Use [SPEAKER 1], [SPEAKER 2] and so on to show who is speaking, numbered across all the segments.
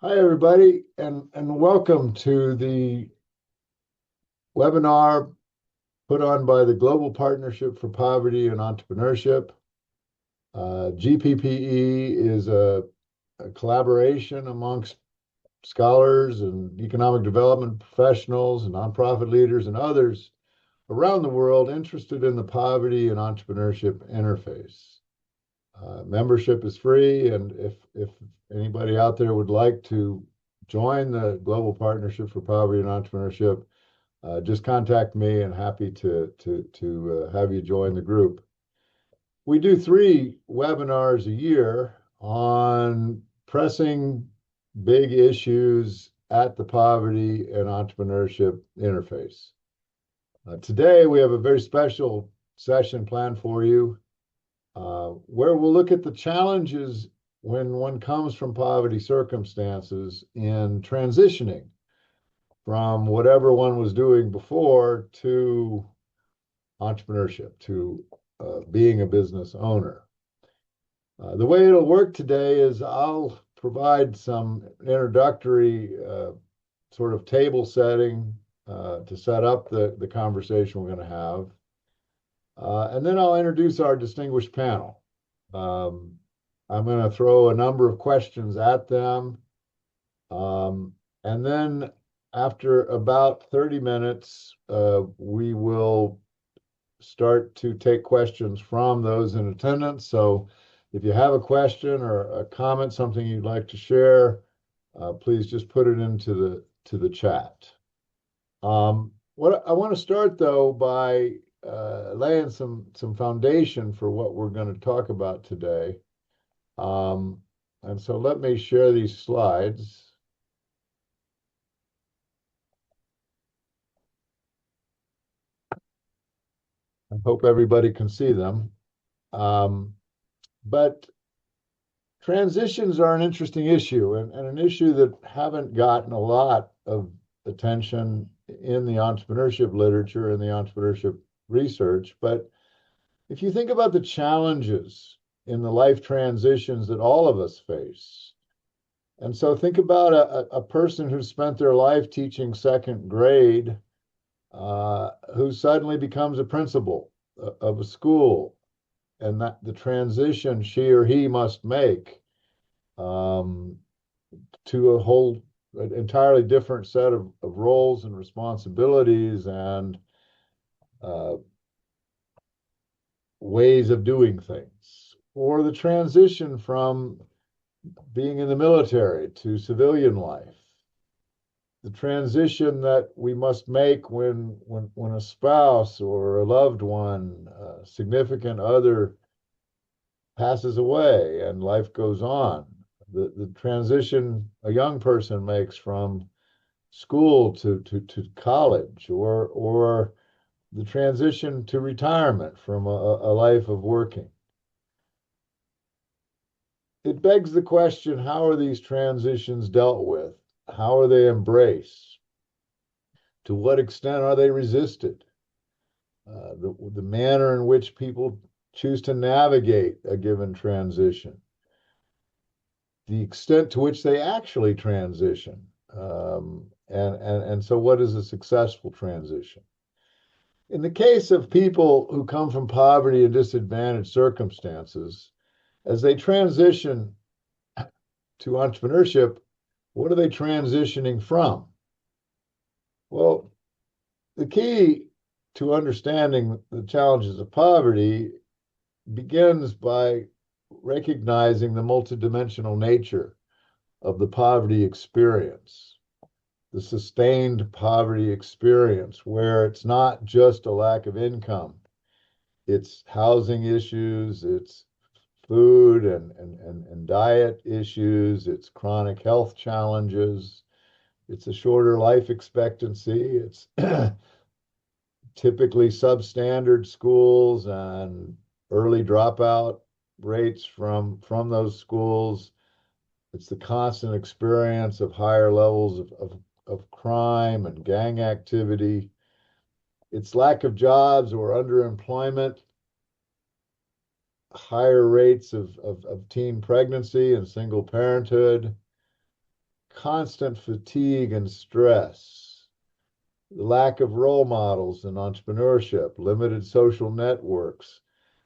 [SPEAKER 1] Hi, everybody, and welcome to the webinar put on by the Global Partnership for Poverty and Entrepreneurship. GPPE is a collaboration amongst scholars and economic development professionals and nonprofit leaders and others around the world interested in the poverty and entrepreneurship interface. Membership is free, and if anybody out there would like to join the Global Partnership for Poverty and Entrepreneurship, just contact me and happy to have you join the group. We do 3 webinars a year on pressing big issues at the poverty and entrepreneurship interface. Today, we have a very special session planned for you where we'll look at the challenges when one comes from poverty circumstances in transitioning from whatever one was doing before to entrepreneurship, to being a business owner. The way it'll work today is I'll provide some introductory sort of table setting to set up the conversation we're going to have. And then I'll introduce our distinguished panel. I'm going to throw a number of questions at them. And then after about 30 minutes, we will start to take questions from those in attendance. So if you have a question or a comment, something you'd like to share, please just put it into the chat. What I want to start though by laying some foundation for what we're going to talk about today. And so let me share these slides. I hope everybody can see them. But transitions are an interesting issue and an issue that haven't gotten a lot of attention in the entrepreneurship literature and the entrepreneurship research. But if you think about the challenges in the life transitions that all of us face, and so think about a person who spent their life teaching second grade, who suddenly becomes a principal of a school, and that the transition she or he must make um, to a whole an entirely different set of roles and responsibilities and uh, ways of doing things, or the transition from being in the military to civilian life, the transition that we must make when a spouse or a loved one, a significant other, passes away and life goes on. The transition a young person makes from school to college, or the transition to retirement from a life of working. It begs the question, how are these transitions dealt with? How are they embraced? To what extent are they resisted? The manner in which people choose to navigate a given transition, the extent to which they actually transition. And so, what is a successful transition? In the case of people who come from poverty and disadvantaged circumstances, as they transition to entrepreneurship, what are they transitioning from? Well, the key to understanding the challenges of poverty begins by recognizing the multidimensional nature of the poverty experience, the sustained poverty experience, where it's not just a lack of income, it's housing issues, it's food and diet issues, it's chronic health challenges, it's a shorter life expectancy, it's typically substandard schools and early dropout rates from those schools. It's the constant experience of higher levels of crime and gang activity. It's lack of jobs or underemployment, higher rates of teen pregnancy and single parenthood, constant fatigue and stress, lack of role models in entrepreneurship, limited social networks,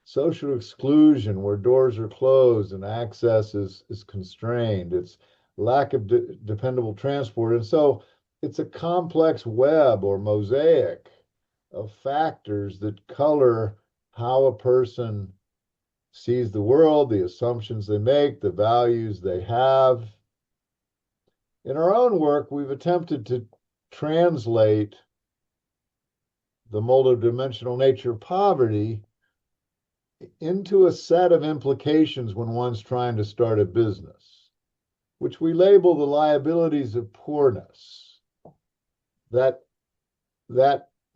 [SPEAKER 1] social exclusion where doors are closed and access is constrained. It's lack of dependable transport. And so it's a complex web or mosaic of factors that color how a person sees the world, the assumptions they make, the values they have. In our own work, we've attempted to translate the multidimensional nature of poverty into a set of implications when one's trying to start a business, which we label the liabilities of poorness. That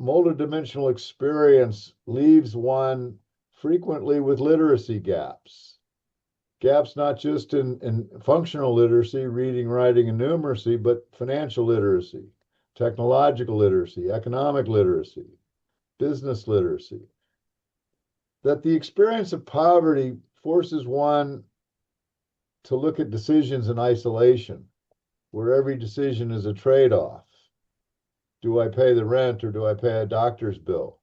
[SPEAKER 1] multidimensional experience leaves one frequently with literacy gaps. Gaps not just in functional literacy, reading, writing, and numeracy, but financial literacy, technological literacy, economic literacy, business literacy. That the experience of poverty forces one to look at decisions in isolation, where every decision is a trade-off. Do I pay the rent or do I pay a doctor's bill?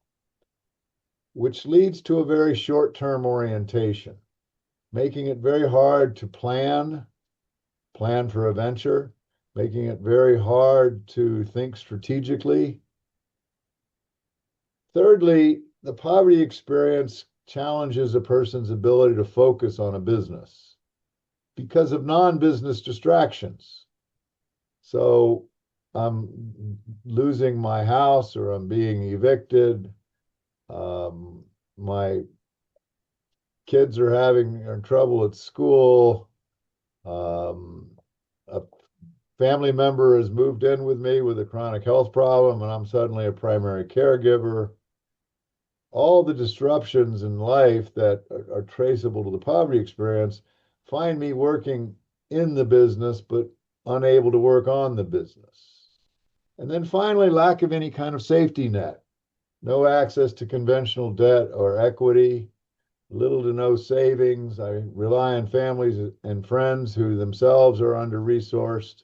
[SPEAKER 1] Which leads to a very short-term orientation, making it very hard to plan for a venture, making it very hard to think strategically. Thirdly, the poverty experience challenges a person's ability to focus on a business because of non-business distractions. So I'm losing my house or I'm being evicted. My kids are having trouble at school. A family member has moved in with me with a chronic health problem, and I'm suddenly a primary caregiver. All the disruptions in life that are traceable to the poverty experience find me working in the business, but unable to work on the business. And then finally, lack of any kind of safety net, no access to conventional debt or equity, little to no savings. I rely on families and friends who themselves are under-resourced.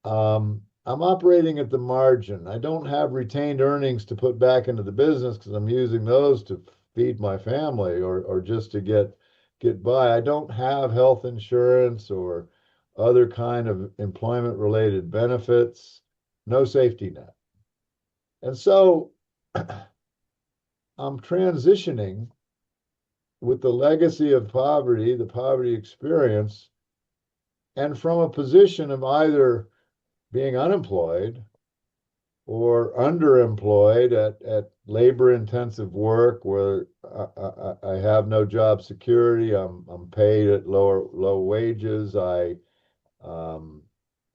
[SPEAKER 1] I'm operating at the margin. I don't have retained earnings to put back into the business because I'm using those to feed my family or just to get by. I don't have health insurance or other kind of employment-related benefits, no safety net. And so I'm transitioning with the legacy of poverty, the poverty experience, and from a position of either being unemployed or underemployed at labor-intensive work where I have no job security. I'm paid at low wages. I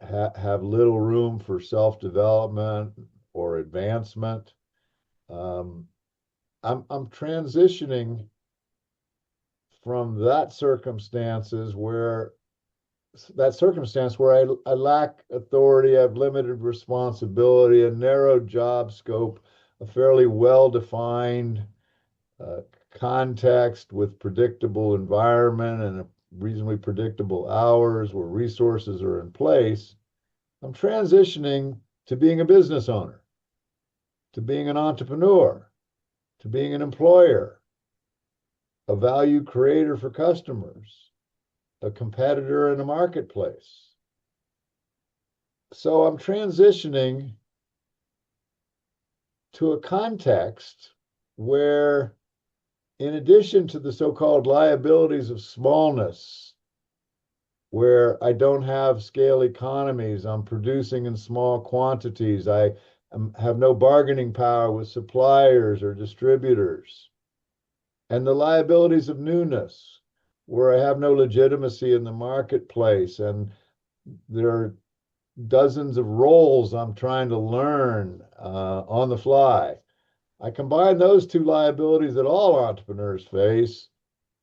[SPEAKER 1] have little room for self-development or advancement. I'm transitioning from that circumstance where I lack authority, I have limited responsibility, a narrow job scope, a fairly well-defined context with predictable environment and reasonably predictable hours where resources are in place. I'm transitioning to being a business owner, to being an entrepreneur, to being an employer, a value creator for customers, a competitor in a marketplace. So I'm transitioning to a context where, in addition to the so-called liabilities of smallness, where I don't have scale economies, I'm producing in small quantities, I have no bargaining power with suppliers or distributors, and the liabilities of newness, where I have no legitimacy in the marketplace, and there are dozens of roles I'm trying to learn on the fly. I combine those two liabilities that all entrepreneurs face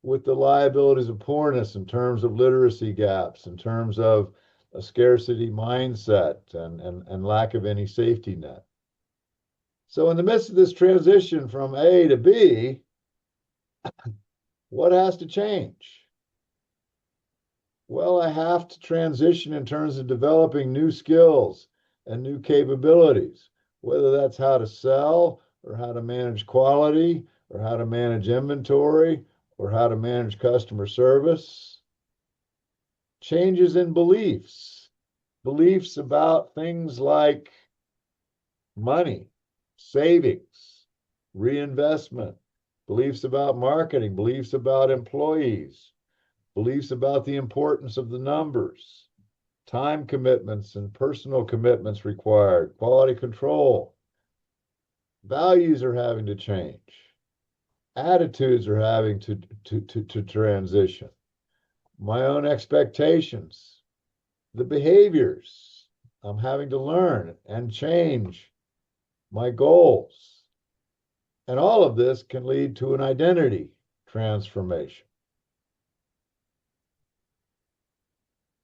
[SPEAKER 1] with the liabilities of poorness in terms of literacy gaps, in terms of a scarcity mindset and lack of any safety net. So in the midst of this transition from A to B, what has to change? Well, I have to transition in terms of developing new skills and new capabilities, whether that's how to sell or how to manage quality or how to manage inventory or how to manage customer service. Changes in beliefs about things like money, savings, reinvestment, beliefs about marketing, beliefs about employees, beliefs about the importance of the numbers, time commitments and personal commitments required, quality control. Values are having to change. Attitudes are having to transition. My own expectations, the behaviors I'm having to learn and change, my goals. And all of this can lead to an identity transformation.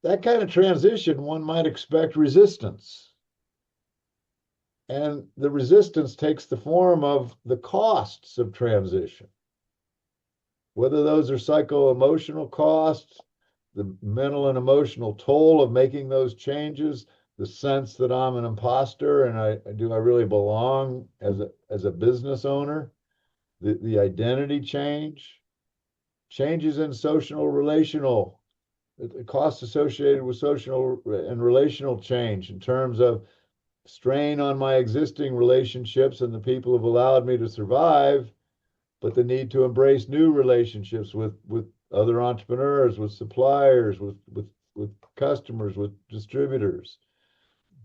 [SPEAKER 1] That kind of transition, one might expect resistance. And the resistance takes the form of the costs of transition, whether those are psycho-emotional costs, the mental and emotional toll of making those changes, the sense that I'm an imposter and I really belong as a business owner, the identity change, changes in social relational, the costs associated with social and relational change in terms of strain on my existing relationships and the people who've allowed me to survive, but the need to embrace new relationships with other entrepreneurs, with suppliers, with customers, with distributors.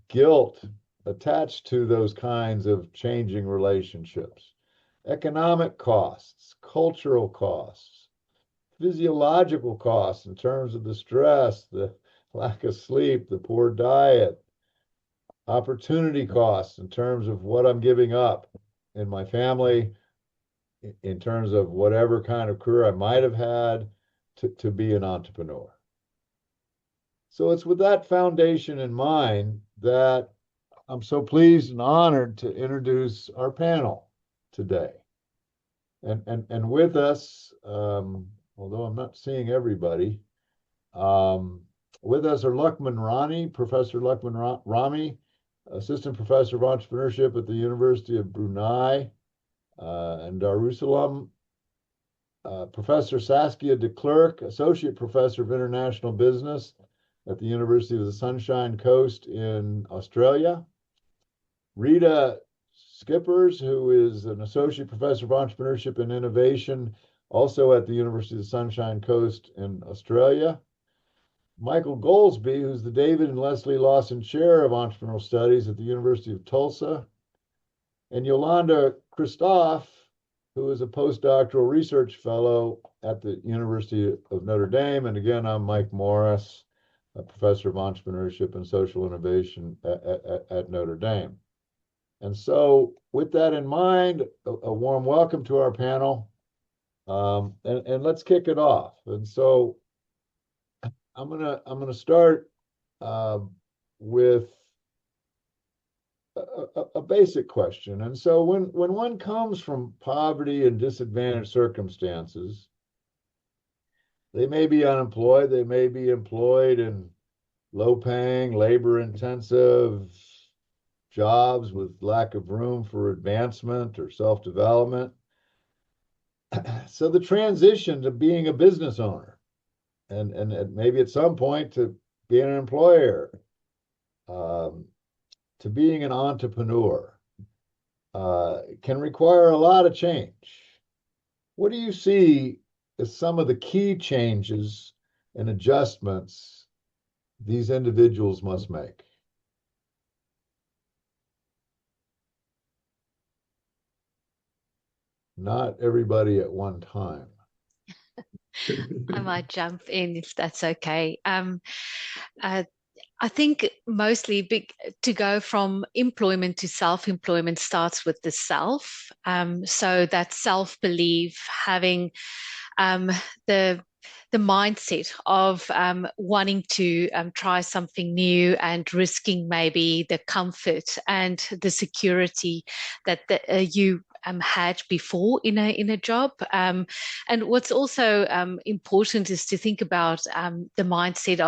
[SPEAKER 1] Guilt attached to those kinds of changing relationships. Economic costs, cultural costs, physiological costs in terms of the stress, the lack of sleep, the poor diet, opportunity costs in terms of what I'm giving up in my family, in terms of whatever kind of career I might have had to be an entrepreneur. So it's with that foundation in mind that I'm so pleased and honored to introduce our panel today. And with us, although I'm not seeing everybody, with us are Luqman Rani, Professor Luqman Rami, Assistant Professor of Entrepreneurship at the University of Brunei and Darussalam, Professor Saskia de Klerk, Associate Professor of International Business at the University of the Sunshine Coast in Australia. Rita Skippers, who is an Associate Professor of Entrepreneurship and Innovation, also at the University of the Sunshine Coast in Australia. Michael Goldsby, who's the David and Leslie Lawson Chair of Entrepreneurial Studies at the University of Tulsa. And Yolanda Christoph, who is a postdoctoral research fellow at the University of Notre Dame. And again, I'm Mike Morris, a professor of entrepreneurship and social innovation at Notre Dame. And so with that in mind, a warm welcome to our panel. And let's kick it off. And so I'm gonna start with a basic question. And so when one comes from poverty and disadvantaged circumstances, they may be unemployed, they may be employed in low-paying, labor-intensive jobs with lack of room for advancement or self-development. So the transition to being a business owner and maybe at some point to being an employer, to being an entrepreneur, can require a lot of change. What do you see as some of the key changes and adjustments these individuals must make? Not everybody at one time.
[SPEAKER 2] I might jump in if that's okay. Uh, I think mostly to go from employment to self-employment starts with the self. So that self-belief, having um, the the mindset of wanting to try something new and risking maybe the comfort and the security that you had before in a job. And what's also important is to think about the mindset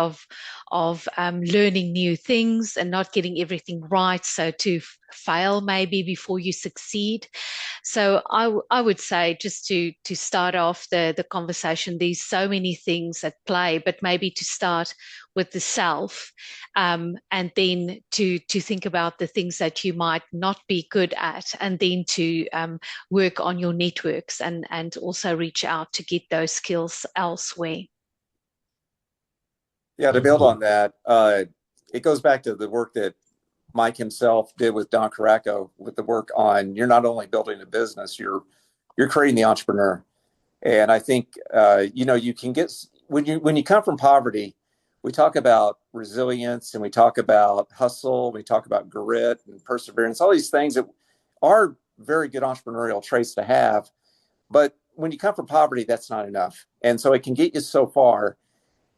[SPEAKER 2] of learning new things and not getting everything right. So to fail maybe before you succeed. So I would say, just to start off the conversation, there's so many things at play, but maybe to start with the self, and then to think about the things that you might not be good at, and then to work on your networks, and also reach out to get those skills elsewhere.
[SPEAKER 3] Yeah, to
[SPEAKER 1] Thank
[SPEAKER 3] build
[SPEAKER 1] you.
[SPEAKER 3] on that, it goes back to the work that Mike himself did with Don Caraco, with the work on you're not only building a business, you're creating the entrepreneur. And I think you can get when you come from poverty, we talk about resilience and we talk about hustle, we talk about grit and perseverance, all these things that are very good entrepreneurial traits to have. But when you come from poverty, that's not enough. And so it can get you so far.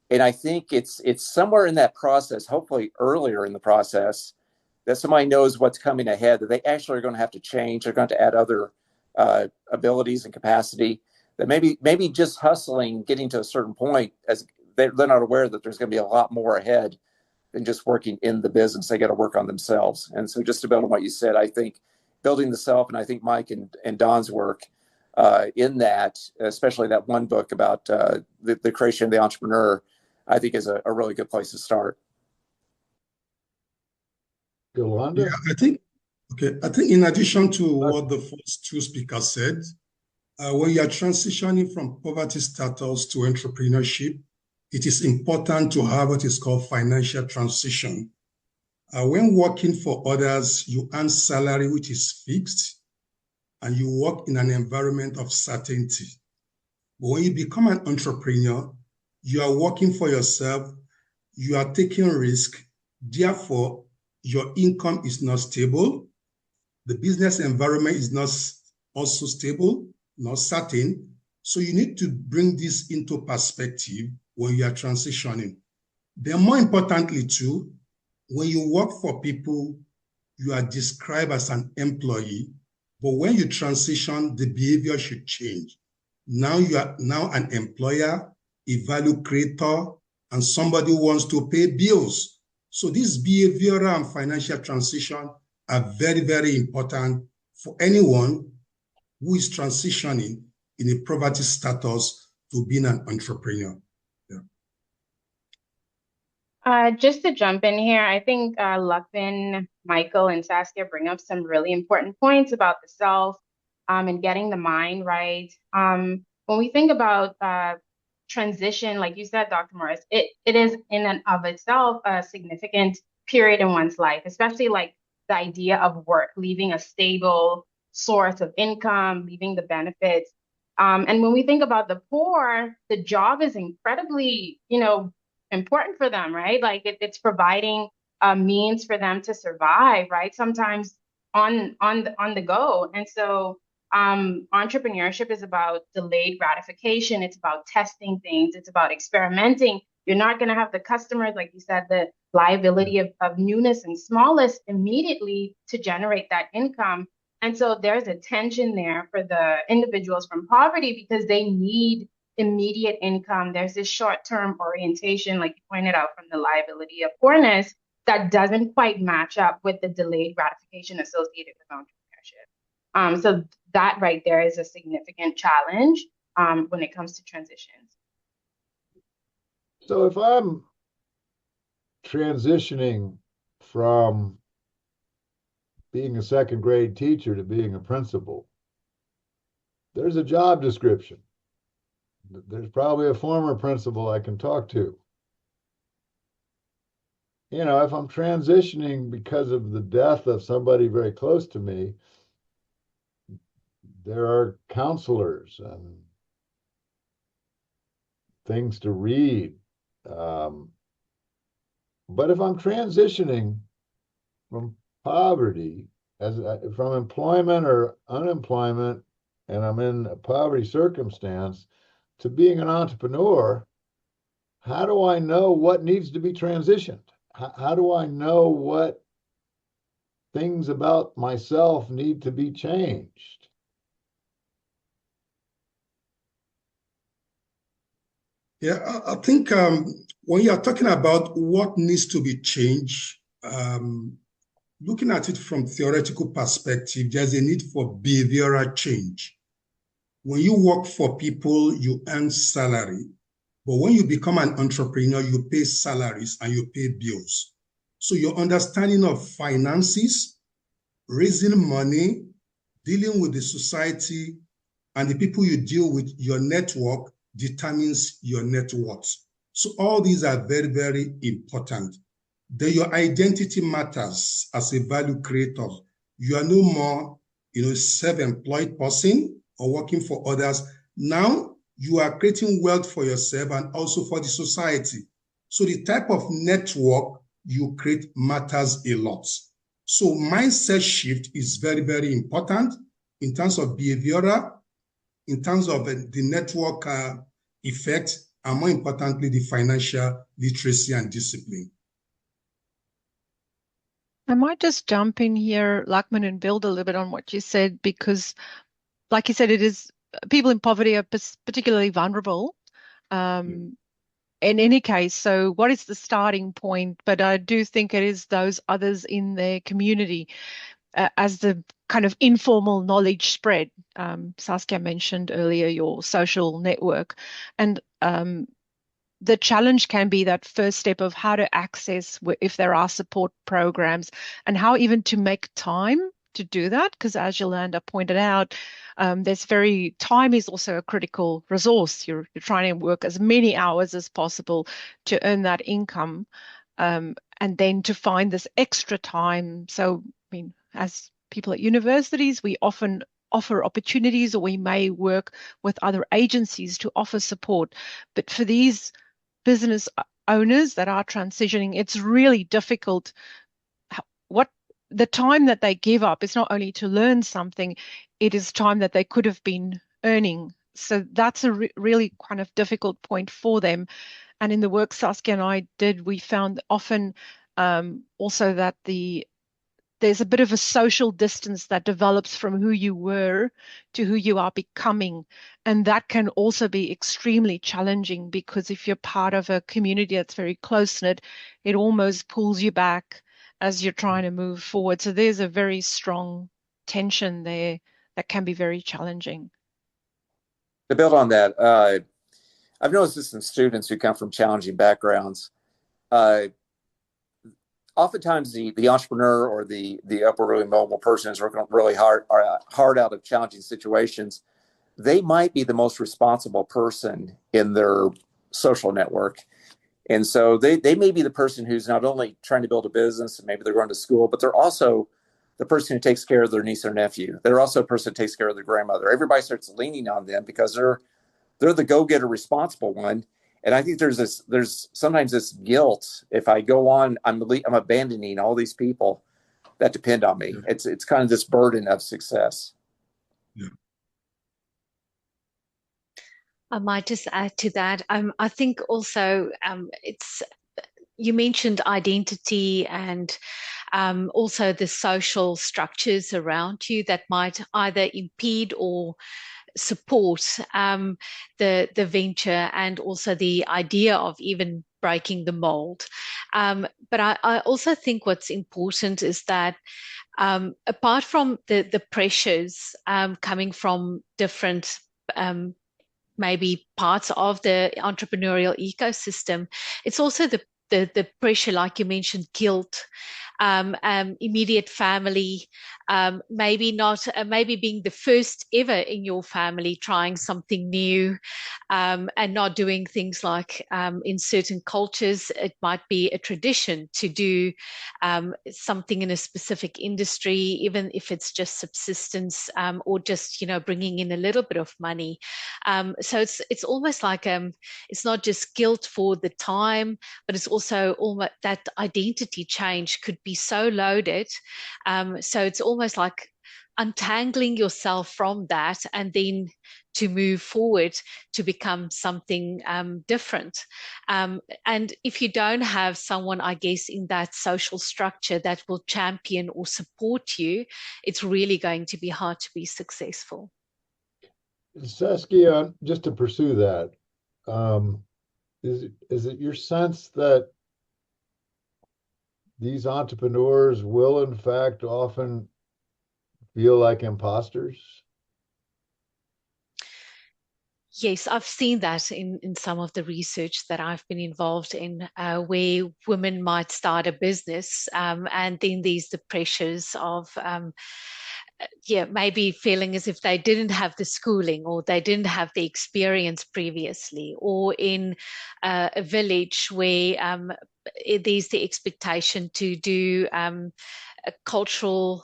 [SPEAKER 3] And I think it's somewhere in that process, hopefully earlier in the process, that somebody knows what's coming ahead, that they actually are going to have to change. They're going to add other abilities and capacity. That maybe just hustling, getting to a certain point, as they're not aware that there's going to be a lot more ahead than just working in the business. They got to work on themselves. And so, just to build on what you said, I think building the self, and I think Mike and Don's work in that, especially that one book about the creation of the entrepreneur, I think is a really good place to start.
[SPEAKER 1] Yolanda?
[SPEAKER 4] Yeah, I think in addition to what the first two speakers said, when you are transitioning from poverty status to entrepreneurship, it is important to have what is called financial transition. When working for others, you earn salary which is fixed, and you work in an environment of certainty. But when you become an entrepreneur, you are working for yourself, you are taking risk, therefore, your income is not stable, the business environment is not also stable, not certain. So you need to bring this into perspective when you are transitioning. Then more importantly too, when you work for people, you are described as an employee, but when you transition, the behavior should change. Now you are now an employer, a value creator, and somebody who wants to pay bills. So this behavioral and financial transition are very, very important for anyone who is transitioning in a poverty status to being an entrepreneur.
[SPEAKER 5] Just to jump in here, I think Lachlan, Michael, and Saskia bring up some really important points about the self, and getting the mind right. When we think about transition, like you said, Dr. Morris, it is in and of itself a significant period in one's life, especially like the idea of work, leaving a stable source of income, leaving the benefits. And when we think about the poor, the job is incredibly, important for them, right? Like it's providing a means for them to survive, right? Sometimes on the go. And so entrepreneurship is about delayed gratification. It's about testing things. It's about experimenting. You're not going to have the customers, like you said, the liability of newness and smallness immediately to generate that income. And so there's a tension there for the individuals from poverty because they need immediate income. There's this short-term orientation, like you pointed out, from the liability of poorness that doesn't quite match up with the delayed gratification associated with entrepreneurship. So that right there is a significant challenge when it comes to transitions.
[SPEAKER 1] So if I'm transitioning from being a second grade teacher to being a principal, there's a job description. There's probably a former principal I can talk to. If I'm transitioning because of the death of somebody very close to me, there are counselors and things to read. But if I'm transitioning from poverty, from employment or unemployment, and I'm in a poverty circumstance, to being an entrepreneur, how do I know what needs to be transitioned? How do I know what things about myself need to be changed?
[SPEAKER 4] Yeah, I think when you're talking about what needs to be changed, looking at it from theoretical perspective, there's a need for behavioral change. When you work for people, you earn salary. But when you become an entrepreneur, you pay salaries and you pay bills. So your understanding of finances, raising money, dealing with the society, and the people you deal with, your network determines your net worth. So all these are very, very important. Then your identity matters as a value creator. You are no more, self-employed person or working for others. Now you are creating wealth for yourself and also for the society. So the type of network you create matters a lot. So mindset shift is very, very important in terms of behavioral, in terms of the network effect, and more importantly, the financial literacy and discipline.
[SPEAKER 6] I might just jump in here, Lachman, and build a little bit on what you said, because like you said, it is people in poverty are particularly vulnerable. In any case, so what is the starting point? But I do think it is those others in their community as the kind of informal knowledge spread. Saskia mentioned earlier your social network, and the challenge can be that first step of how to access if there are support programs and how even to make time to do that. Because as Yolanda pointed out, time is also a critical resource. You're trying to work as many hours as possible to earn that income, and then to find this extra time. So, I mean, as people at universities, we often offer opportunities, or we may work with other agencies to offer support. But for these business owners that are transitioning, it's really difficult. What the time that they give up is not only to learn something, it is time that they could have been earning. So that's a really kind of difficult point for them. And in the work Saskia and I did, we found often also that there's a bit of a social distance that develops from who you were to who you are becoming. And that can also be extremely challenging, because if you're part of a community that's very close-knit, it almost pulls you back as you're trying to move forward. So there's a very strong tension there that can be very challenging.
[SPEAKER 3] To build on that, I've noticed this in students who come from challenging backgrounds. Oftentimes the entrepreneur or the upwardly mobile person is working really hard out of challenging situations. They might be the most responsible person in their social network. And so they may be the person who's not only trying to build a business, and maybe they're going to school, but they're also the person who takes care of their niece or nephew. They're also a person who takes care of their grandmother. Everybody starts leaning on them because they're the go-getter responsible one. And I think there's sometimes this guilt. If I go on, I'm abandoning all these people that depend on me. Yeah. It's kind of this burden of success.
[SPEAKER 4] Yeah.
[SPEAKER 2] I might just add to that. I think also you mentioned identity and also the social structures around you that might either impede or support the venture, and also the idea of even breaking the mold. But I also think what's important is that apart from the pressures coming from different maybe parts of the entrepreneurial ecosystem, it's also the pressure, like you mentioned, guilt, immediate family, maybe being the first ever in your family trying something new, and not doing things like in certain cultures, it might be a tradition to do something in a specific industry, even if it's just subsistence, or just, bringing in a little bit of money. So it's almost like it's not just guilt for the time, but it's also almost that identity change could be so loaded. So it's almost like untangling yourself from that and then to move forward to become something different. And if you don't have someone, I guess, in that social structure that will champion or support you, it's really going to be hard to be successful.
[SPEAKER 1] Saskia, just to pursue that, is it your sense that these entrepreneurs will in fact often feel like imposters?
[SPEAKER 2] Yes, I've seen that in some of the research that I've been involved in, where women might start a business, and then there's the pressures of, yeah, maybe feeling as if they didn't have the schooling or they didn't have the experience previously, or in a village where there's the expectation to do a cultural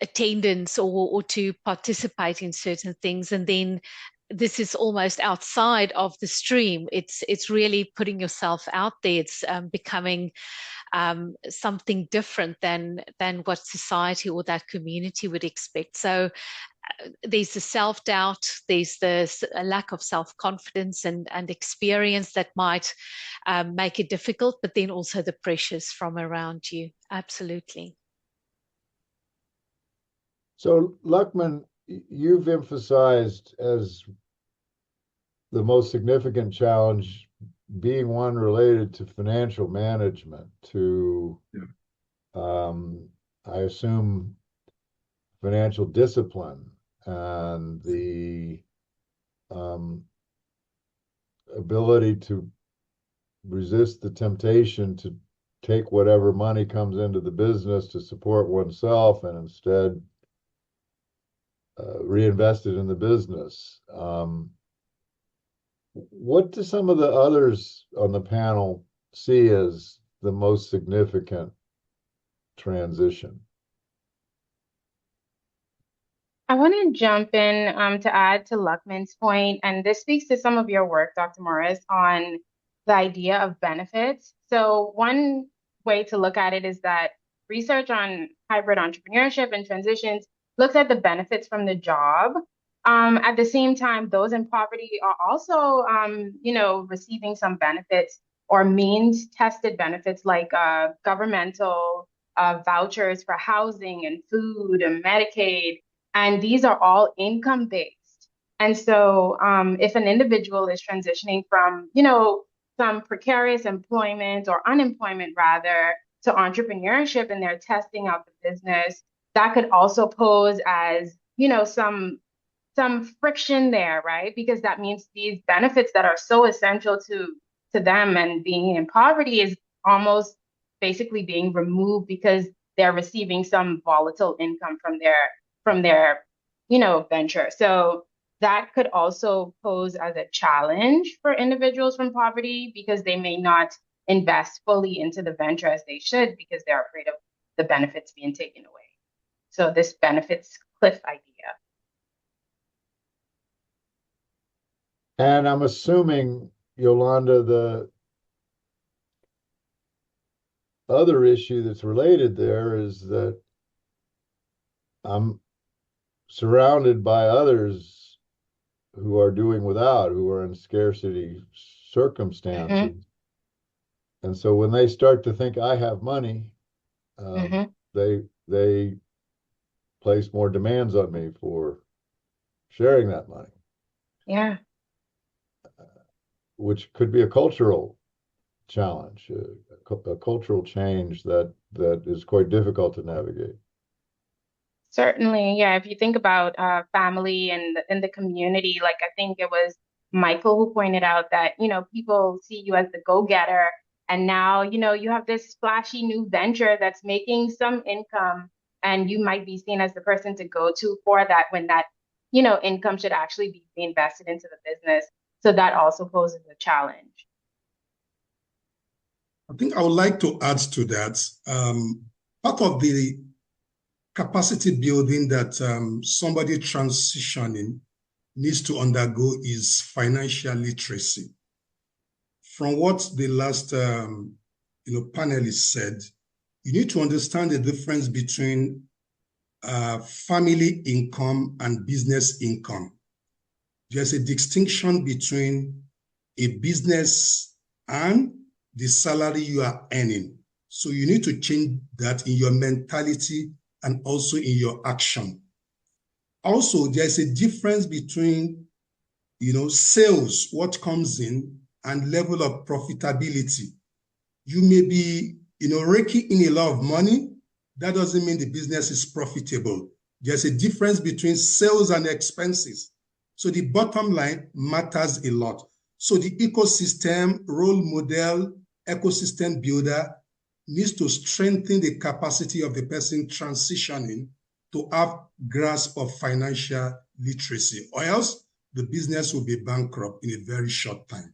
[SPEAKER 2] attendance, or to participate in certain things, and then this is almost outside of the stream. It's really putting yourself out there. It's becoming something different than what society or that community would expect. So there's the self-doubt, there's a lack of self-confidence and experience that might make it difficult, but then also the pressures from around you. Absolutely.
[SPEAKER 1] So, Luckman, you've emphasized as the most significant challenge being one related to financial management, to, I assume, financial discipline and the ability to resist the temptation to take whatever money comes into the business to support oneself and instead reinvest it in the business. What do some of the others on the panel see as the most significant transition?
[SPEAKER 5] I want to jump in to add to Luckman's point, and this speaks to some of your work, Dr. Morris, on the idea of benefits. So one way to look at it is that research on hybrid entrepreneurship and transitions looks at the benefits from the job. At the same time, those in poverty are also, receiving some benefits or means-tested benefits like governmental vouchers for housing and food and Medicaid. And these are all income based. And so if an individual is transitioning from, some precarious employment or unemployment rather to entrepreneurship and they're testing out the business, that could also pose as, some friction there, right? Because that means these benefits that are so essential to them and being in poverty is almost basically being removed because they're receiving some volatile income from their venture. So that could also pose as a challenge for individuals from poverty because they may not invest fully into the venture as they should because they're afraid of the benefits being taken away. So this benefits cliff idea.
[SPEAKER 1] And I'm assuming, Yolanda, the other issue that's related there is that I'm surrounded by others who are doing without, who are in scarcity circumstances. Mm-hmm. And so when they start to think I have money, they place more demands on me for sharing that money.
[SPEAKER 5] Yeah.
[SPEAKER 1] Which could be a cultural challenge, a cultural change that is quite difficult to navigate.
[SPEAKER 5] Certainly, yeah. If you think about family and in the community, like I think it was Michael who pointed out that, people see you as the go-getter, and now, you have this splashy new venture that's making some income, and you might be seen as the person to go to for that when that, income should actually be reinvested into the business. So that also poses a challenge.
[SPEAKER 4] I think I would like to add to that. Part of the capacity building that somebody transitioning needs to undergo is financial literacy. From what the last panelist said, you need to understand the difference between family income and business income. There's a distinction between a business and the salary you are earning. So you need to change that in your mentality and also in your action. Also, there's a difference between sales, what comes in, and level of profitability. You may be, raking in a lot of money. That doesn't mean the business is profitable. There's a difference between sales and expenses. So the bottom line matters a lot. So the ecosystem, role model, ecosystem builder needs to strengthen the capacity of the person transitioning to have grasp of financial literacy, or else the business will be bankrupt in a very short time.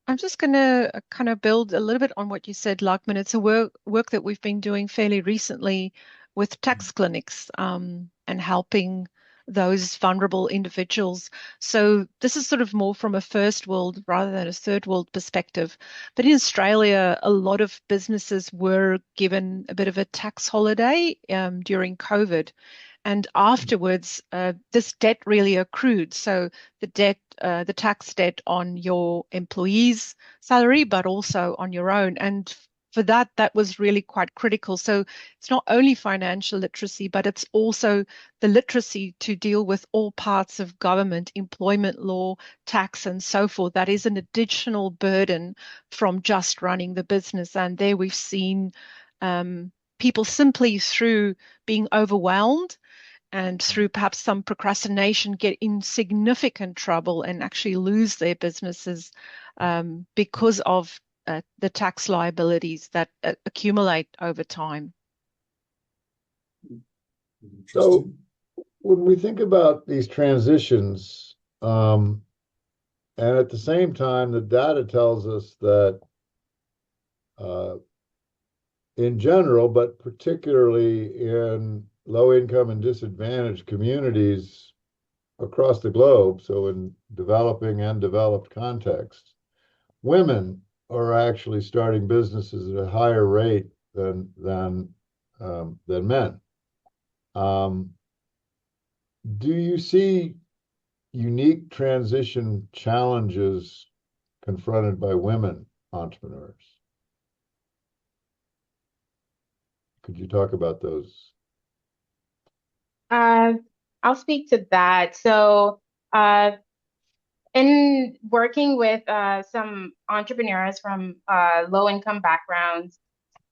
[SPEAKER 6] I'm just going to kind of build a little bit on what you said, Lachman. It's a work that we've been doing fairly recently with tax clinics and helping those vulnerable individuals. So this is sort of more from a first world rather than a third world perspective. But in Australia, a lot of businesses were given a bit of a tax holiday during COVID. And afterwards, this debt really accrued. So the tax debt on your employee's salary, but also on your own. And for that was really quite critical. So it's not only financial literacy, but it's also the literacy to deal with all parts of government, employment law, tax, and so forth. That is an additional burden from just running the business. And there we've seen people simply through being overwhelmed and through perhaps some procrastination get in significant trouble and actually lose their businesses because of the tax liabilities that accumulate over time.
[SPEAKER 1] So when we think about these transitions, and at the same time, the data tells us that in general, but particularly in low-income and disadvantaged communities across the globe, so in developing and developed contexts, women are actually starting businesses at a higher rate than men. Do you see unique transition challenges confronted by women entrepreneurs? Could you talk about those?
[SPEAKER 5] I'll speak to that. So, in working with some entrepreneurs from low-income backgrounds,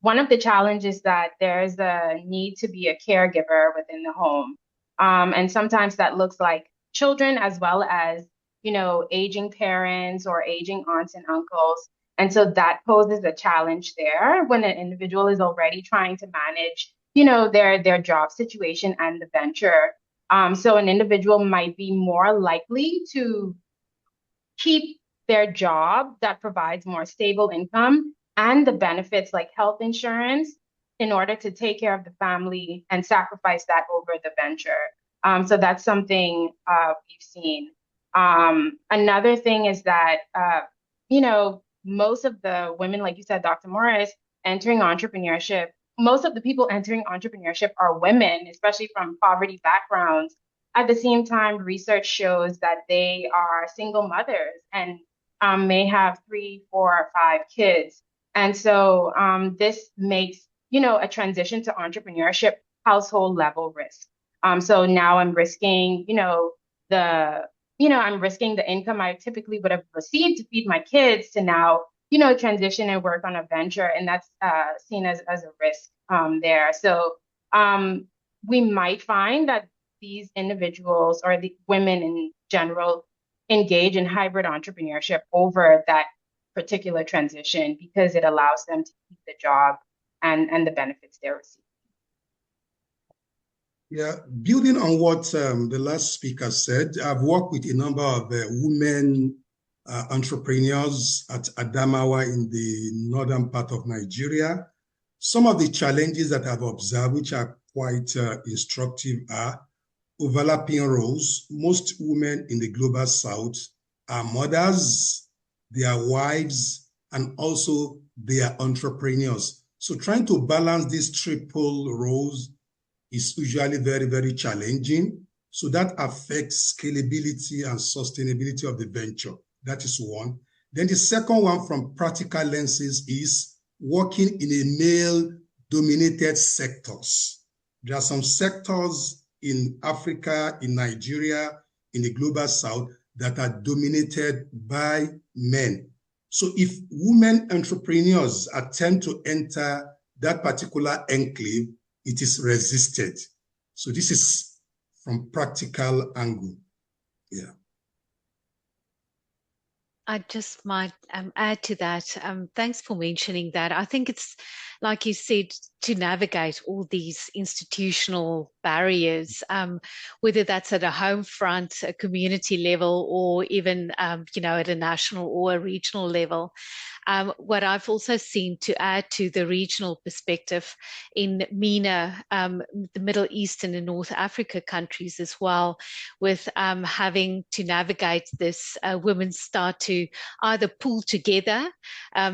[SPEAKER 5] one of the challenges that there's a need to be a caregiver within the home. And sometimes that looks like children as well as, aging parents or aging aunts and uncles. And so that poses a challenge there when an individual is already trying to manage, their job situation and the venture. So an individual might be more likely to keep their job that provides more stable income and the benefits like health insurance in order to take care of the family and sacrifice that over the venture. So that's something we've seen. Another thing is that, most of the women, like you said, Dr. Morris, entering entrepreneurship, most of the people entering entrepreneurship are women, especially from poverty backgrounds. At the same time, research shows that they are single mothers and may have 3, 4, or 5 kids. And so this makes, a transition to entrepreneurship household level risk. So now I'm risking, I'm risking the income I typically would have received to feed my kids to now, transition and work on a venture. And that's seen as a risk there. So we might find that these individuals or the women in general engage in hybrid entrepreneurship over that particular transition because it allows them to keep the job and the benefits they're receiving.
[SPEAKER 4] Yeah, building on what the last speaker said, I've worked with a number of women entrepreneurs at Adamawa in the northern part of Nigeria. Some of the challenges that I've observed, which are quite instructive, are overlapping roles. Most women in the global south are mothers, they are wives, and also they are entrepreneurs. So trying to balance these triple roles is usually very, very challenging. So that affects scalability and sustainability of the venture. That is one. Then the second one from practical lenses is working in a male-dominated sectors. There are some sectors in Africa, in Nigeria, in the global south that are dominated by men. So if women entrepreneurs attempt to enter that particular enclave, it is resisted. So this is from practical angle. Yeah.
[SPEAKER 2] I just might add to that. Thanks for mentioning that. I think it's, like you said, to navigate all these institutional barriers, whether that's at a home front, a community level, or even, at a national or a regional level. What I've also seen, to add to the regional perspective, in MENA, the Middle Eastern and North Africa countries as well, with having to navigate this, women start to either pull together.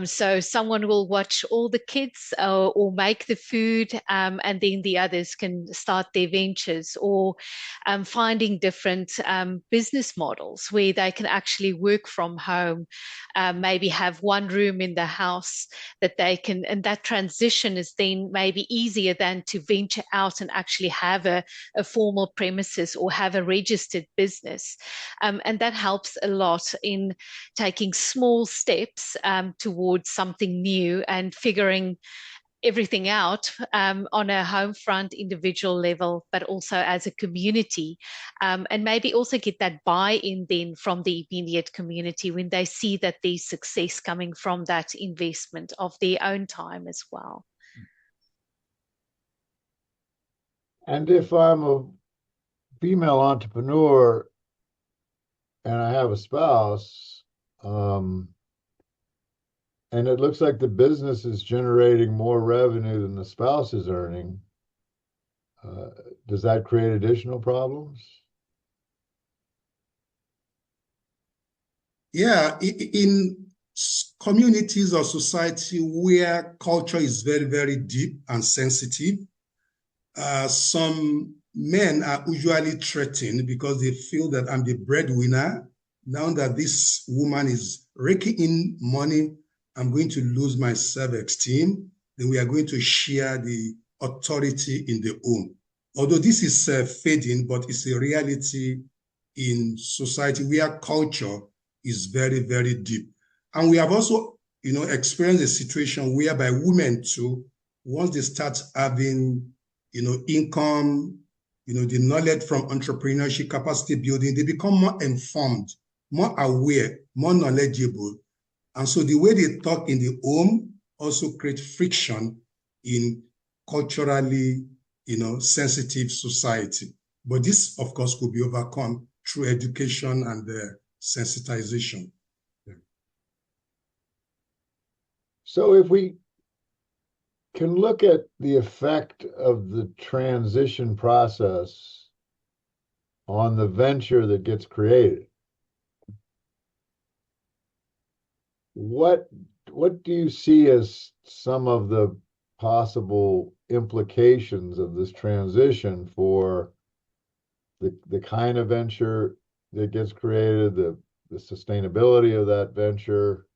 [SPEAKER 2] So someone will watch all the kids, or make the food, and then the others can start their ventures, or finding different business models where they can actually work from home, maybe have one room in the house that they can, and that transition is then maybe easier than to venture out and actually have a formal premises or have a registered business. And that helps a lot in taking small steps towards something new and figuring everything out, on a home front individual level, but also as a community, and maybe also get that buy-in then from the immediate community when they see that there's success coming from that investment of their own time as well.
[SPEAKER 1] And if I'm a female entrepreneur and I have a spouse, and it looks like the business is generating more revenue than the spouse is earning, does that create additional problems?
[SPEAKER 4] Yeah, in communities or society where culture is very, very deep and sensitive, some men are usually threatened because they feel that I'm the breadwinner. Now that this woman is raking in money, I'm going to lose my self-esteem. Then we are going to share the authority in the home. Although this is fading, but it's a reality in society where culture is very, very deep. And we have also, experienced a situation whereby women too, once they start having, income, the knowledge from entrepreneurship, capacity building, they become more informed, more aware, more knowledgeable. And so the way they talk in the home also creates friction in culturally, sensitive society. But this, of course, could be overcome through education and sensitization. Yeah.
[SPEAKER 1] So if we can look at the effect of the transition process on the venture that gets created, what do you see as some of the possible implications of this transition for the kind of venture that gets created, the sustainability of that venture?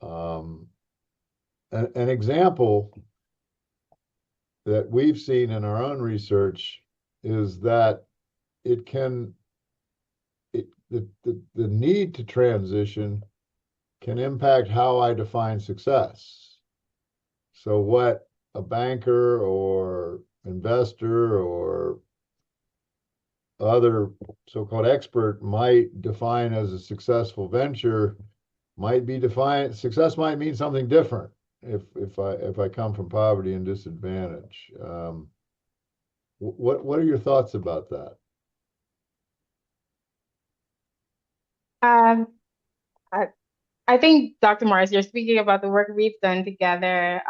[SPEAKER 1] An example that we've seen in our own research is that the need to transition can impact how I define success. So what a banker or investor or other so-called expert might define as a successful venture success might mean something different if I come from poverty and disadvantage. What are your thoughts about that?
[SPEAKER 5] I think, Dr. Morris, you're speaking about the work we've done together.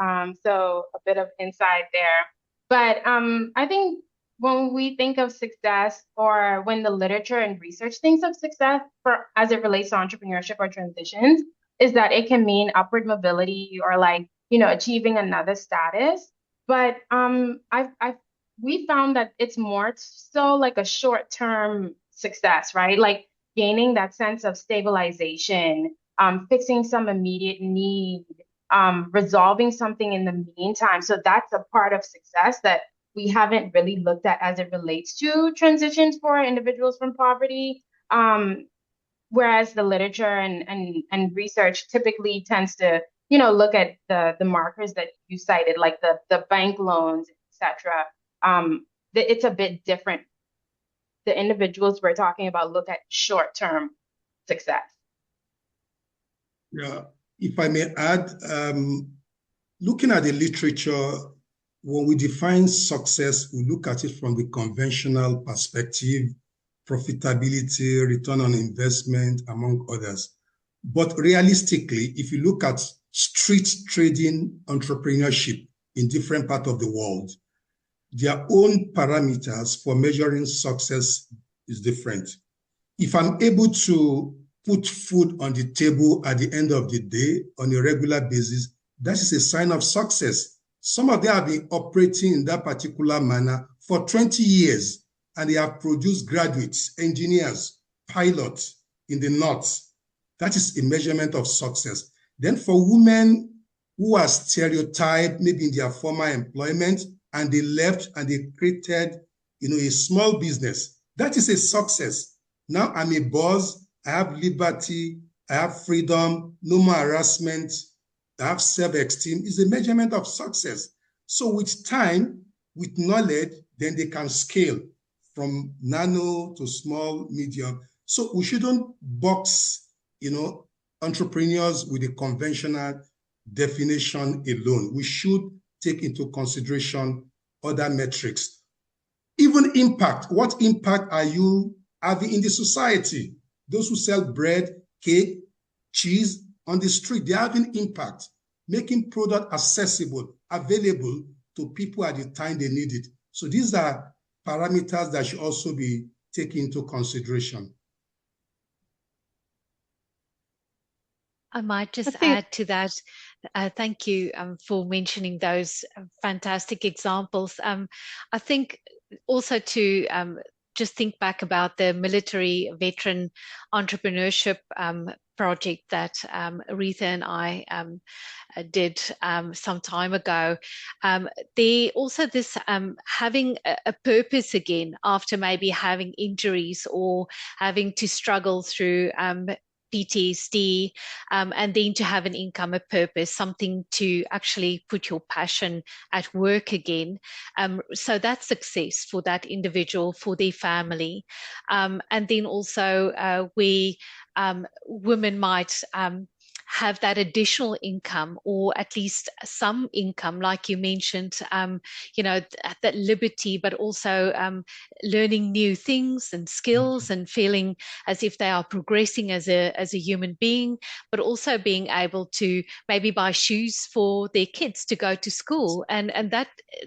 [SPEAKER 5] So a bit of insight there. But I think when we think of success, or when the literature and research thinks of success as it relates to entrepreneurship or transitions, is that it can mean upward mobility, or achieving another status. But we found that it's more so like a short-term success, right? Like gaining that sense of stabilization, fixing some immediate need, resolving something in the meantime. So that's a part of success that we haven't really looked at as it relates to transitions for individuals from poverty. Whereas the literature and research typically tends to, look at the markers that you cited, like the bank loans, etc. It's a bit different. The individuals we're talking about look at short-term success.
[SPEAKER 4] Yeah, if I may add, looking at the literature, when we define success, we look at it from the conventional perspective, profitability, return on investment, among others. But realistically, if you look at street trading entrepreneurship in different parts of the world, their own parameters for measuring success is different. If I'm able to put food on the table at the end of the day on a regular basis, that is a sign of success. Some of them have been operating in that particular manner for 20 years, and they have produced graduates, engineers, pilots in the north. That is a measurement of success. Then for women who are stereotyped, maybe in their former employment, and they left and they created, a small business, that is a success. Now I'm a boss, I have liberty, I have freedom, no more harassment, I have self-esteem. Is a measurement of success. So with time, with knowledge, then they can scale from nano to small, medium. So we shouldn't box, entrepreneurs with a conventional definition alone. We should take into consideration other metrics. Even impact. What impact are you having in the society? Those who sell bread, cake, cheese on the street, they're having impact, making product accessible, available to people at the time they need it. So these are parameters that should also be taken into consideration.
[SPEAKER 2] I might just add to that. Thank you for mentioning those fantastic examples. I think also to just think back about the military veteran entrepreneurship project that Aretha and I did some time ago. There also this having a purpose again after maybe having injuries or having to struggle through PTSD, and then to have an income, a purpose, something to actually put your passion at work again. So that's success for that individual, for their family. And then also women might have that additional income, or at least some income, like you mentioned, that liberty, but also learning new things and skills and feeling as if they are progressing as a human being, but also being able to maybe buy shoes for their kids to go to school. And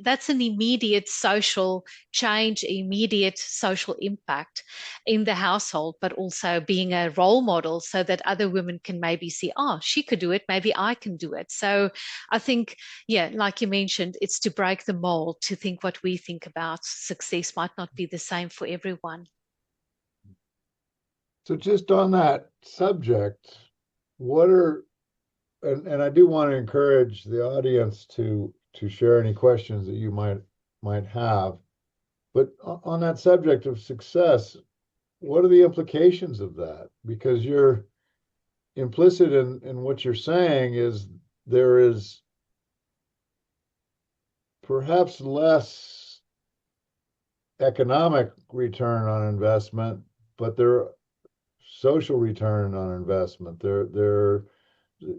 [SPEAKER 2] that's an immediate social change, immediate social impact in the household, but also being a role model so that other women can maybe see, oh, she could do it, maybe I can do it. So I think, yeah, like you mentioned, it's to break the mold, to think what we think about success might not be the same for everyone.
[SPEAKER 1] So just on that subject, and I do want to encourage the audience to share any questions that you might have, but on that subject of success, what are the implications of that? Because you're implicit in what you're saying is there is perhaps less economic return on investment, but there are social return on investment. There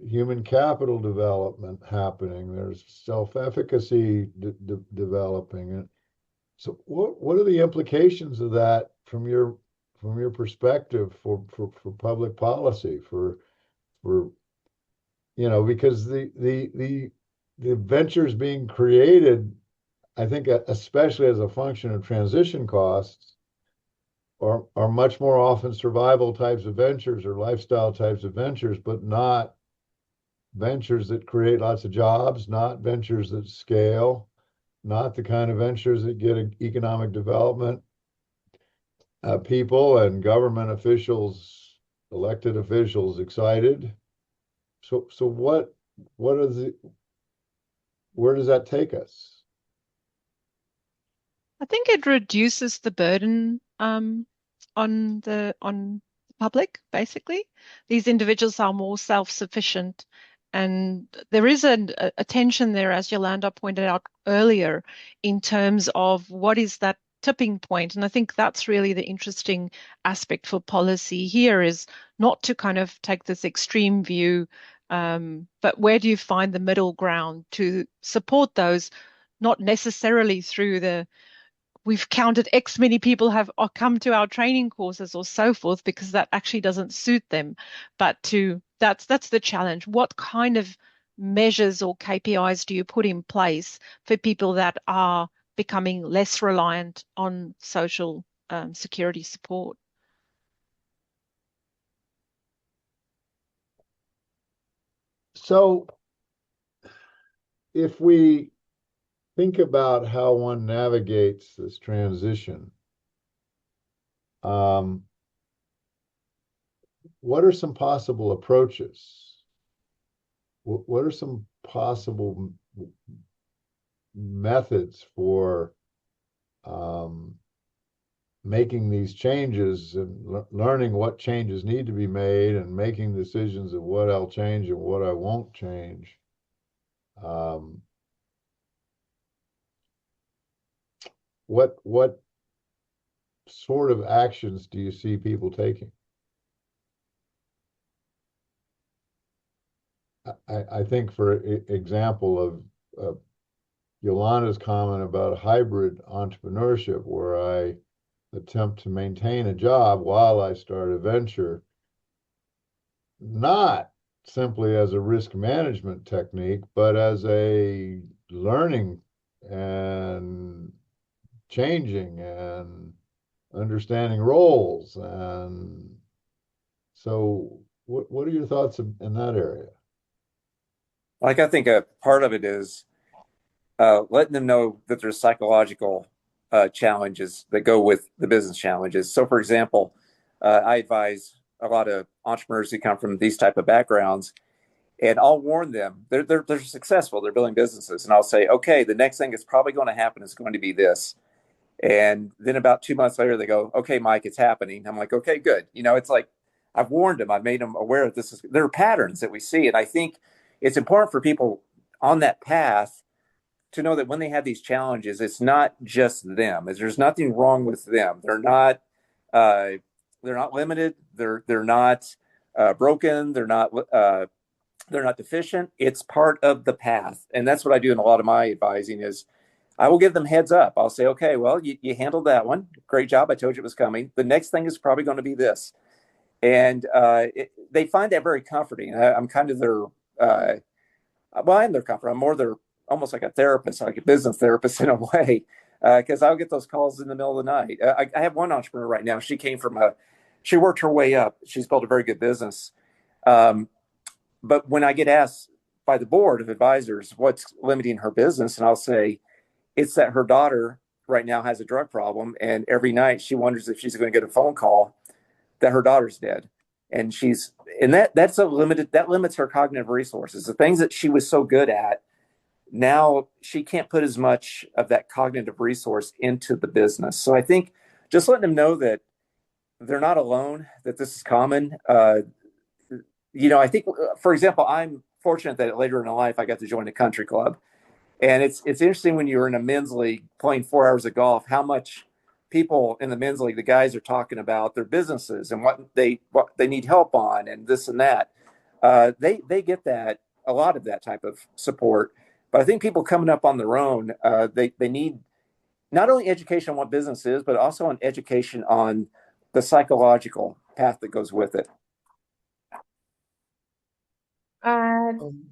[SPEAKER 1] human capital development happening. There's self-efficacy developing. And so what are the implications of that from your perspective for public policy, for because the ventures being created, I think especially as a function of transition costs, are much more often survival types of ventures or lifestyle types of ventures, but not ventures that create lots of jobs, not ventures that scale, not the kind of ventures that get economic development people and government officials, elected officials excited. So where does that take us?
[SPEAKER 6] I think it reduces the burden on the public, basically. These individuals are more self-sufficient. And there is a tension there, as Yolanda pointed out earlier, in terms of what is that tipping point. And I think that's really the interesting aspect for policy here, is not to kind of take this extreme view, but where do you find the middle ground to support those, not necessarily through the we've counted X many people have come to our training courses or so forth, because that actually doesn't suit them. But that's the challenge. What kind of measures or KPIs do you put in place for people that are becoming less reliant on social security support?
[SPEAKER 1] So if we think about how one navigates this transition, what are some possible approaches? What are some possible methods for making these changes and learning what changes need to be made and making decisions of what I'll change and what I won't change? What sort of actions do you see people taking? I think, for example, of Yolanda's comment about a hybrid entrepreneurship, where I attempt to maintain a job while I start a venture, not simply as a risk management technique, but as a learning and changing and understanding roles. And so what are your thoughts in that area?
[SPEAKER 3] Like, I think a part of it is letting them know that there's psychological challenges that go with the business challenges. So, for example, I advise a lot of entrepreneurs who come from these type of backgrounds, and I'll warn them. They're successful. They're building businesses, and I'll say, okay, the next thing that's probably going to happen is going to be this. And then about 2 months later, they go, okay, Mike, it's happening. I'm like, okay, good. It's like I've warned them. I've made them aware that there are patterns that we see, and I think it's important for people on that path to know that when they have these challenges, it's not just them. There's nothing wrong with them. They're not limited. They're not broken. They're not deficient. It's part of the path, and that's what I do in a lot of my advising. Is I will give them heads up. I'll say, okay, well, you handled that one. Great job. I told you it was coming. The next thing is probably going to be this, and they find that very comforting. I'm kind of their well, I'm their comfort. I'm more their almost like a therapist, like a business therapist in a way, because I'll get those calls in the middle of the night. I have one entrepreneur right now. She worked her way up. She's built a very good business. But when I get asked by the board of advisors what's limiting her business, and I'll say it's that her daughter right now has a drug problem, and every night she wonders if she's going to get a phone call that her daughter's dead. And that limits her cognitive resources. The things that she was so good at, now she can't put as much of that cognitive resource into the business. So I think just letting them know that they're not alone, that this is common. I think, for example, I'm fortunate that later in life I got to join a country club. And it's interesting when you're in a men's league playing 4 hours of golf, how much people in the men's league, the guys are talking about their businesses and what they need help on and this and that. They get a lot of that type of support. But I think people coming up on their own, they need not only education on what business is, but also an education on the psychological path that goes with it.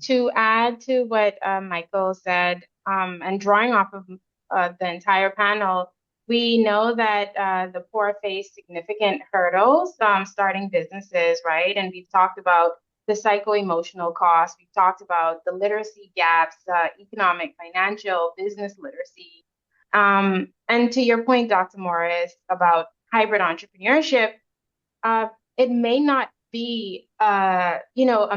[SPEAKER 5] To add to what Michael said, and drawing off of the entire panel, we know that the poor face significant hurdles starting businesses, right? And we've talked about the psycho-emotional costs. We've talked about the literacy gaps, economic, financial, business literacy. And to your point, Dr. Morris, about hybrid entrepreneurship, it may not be, a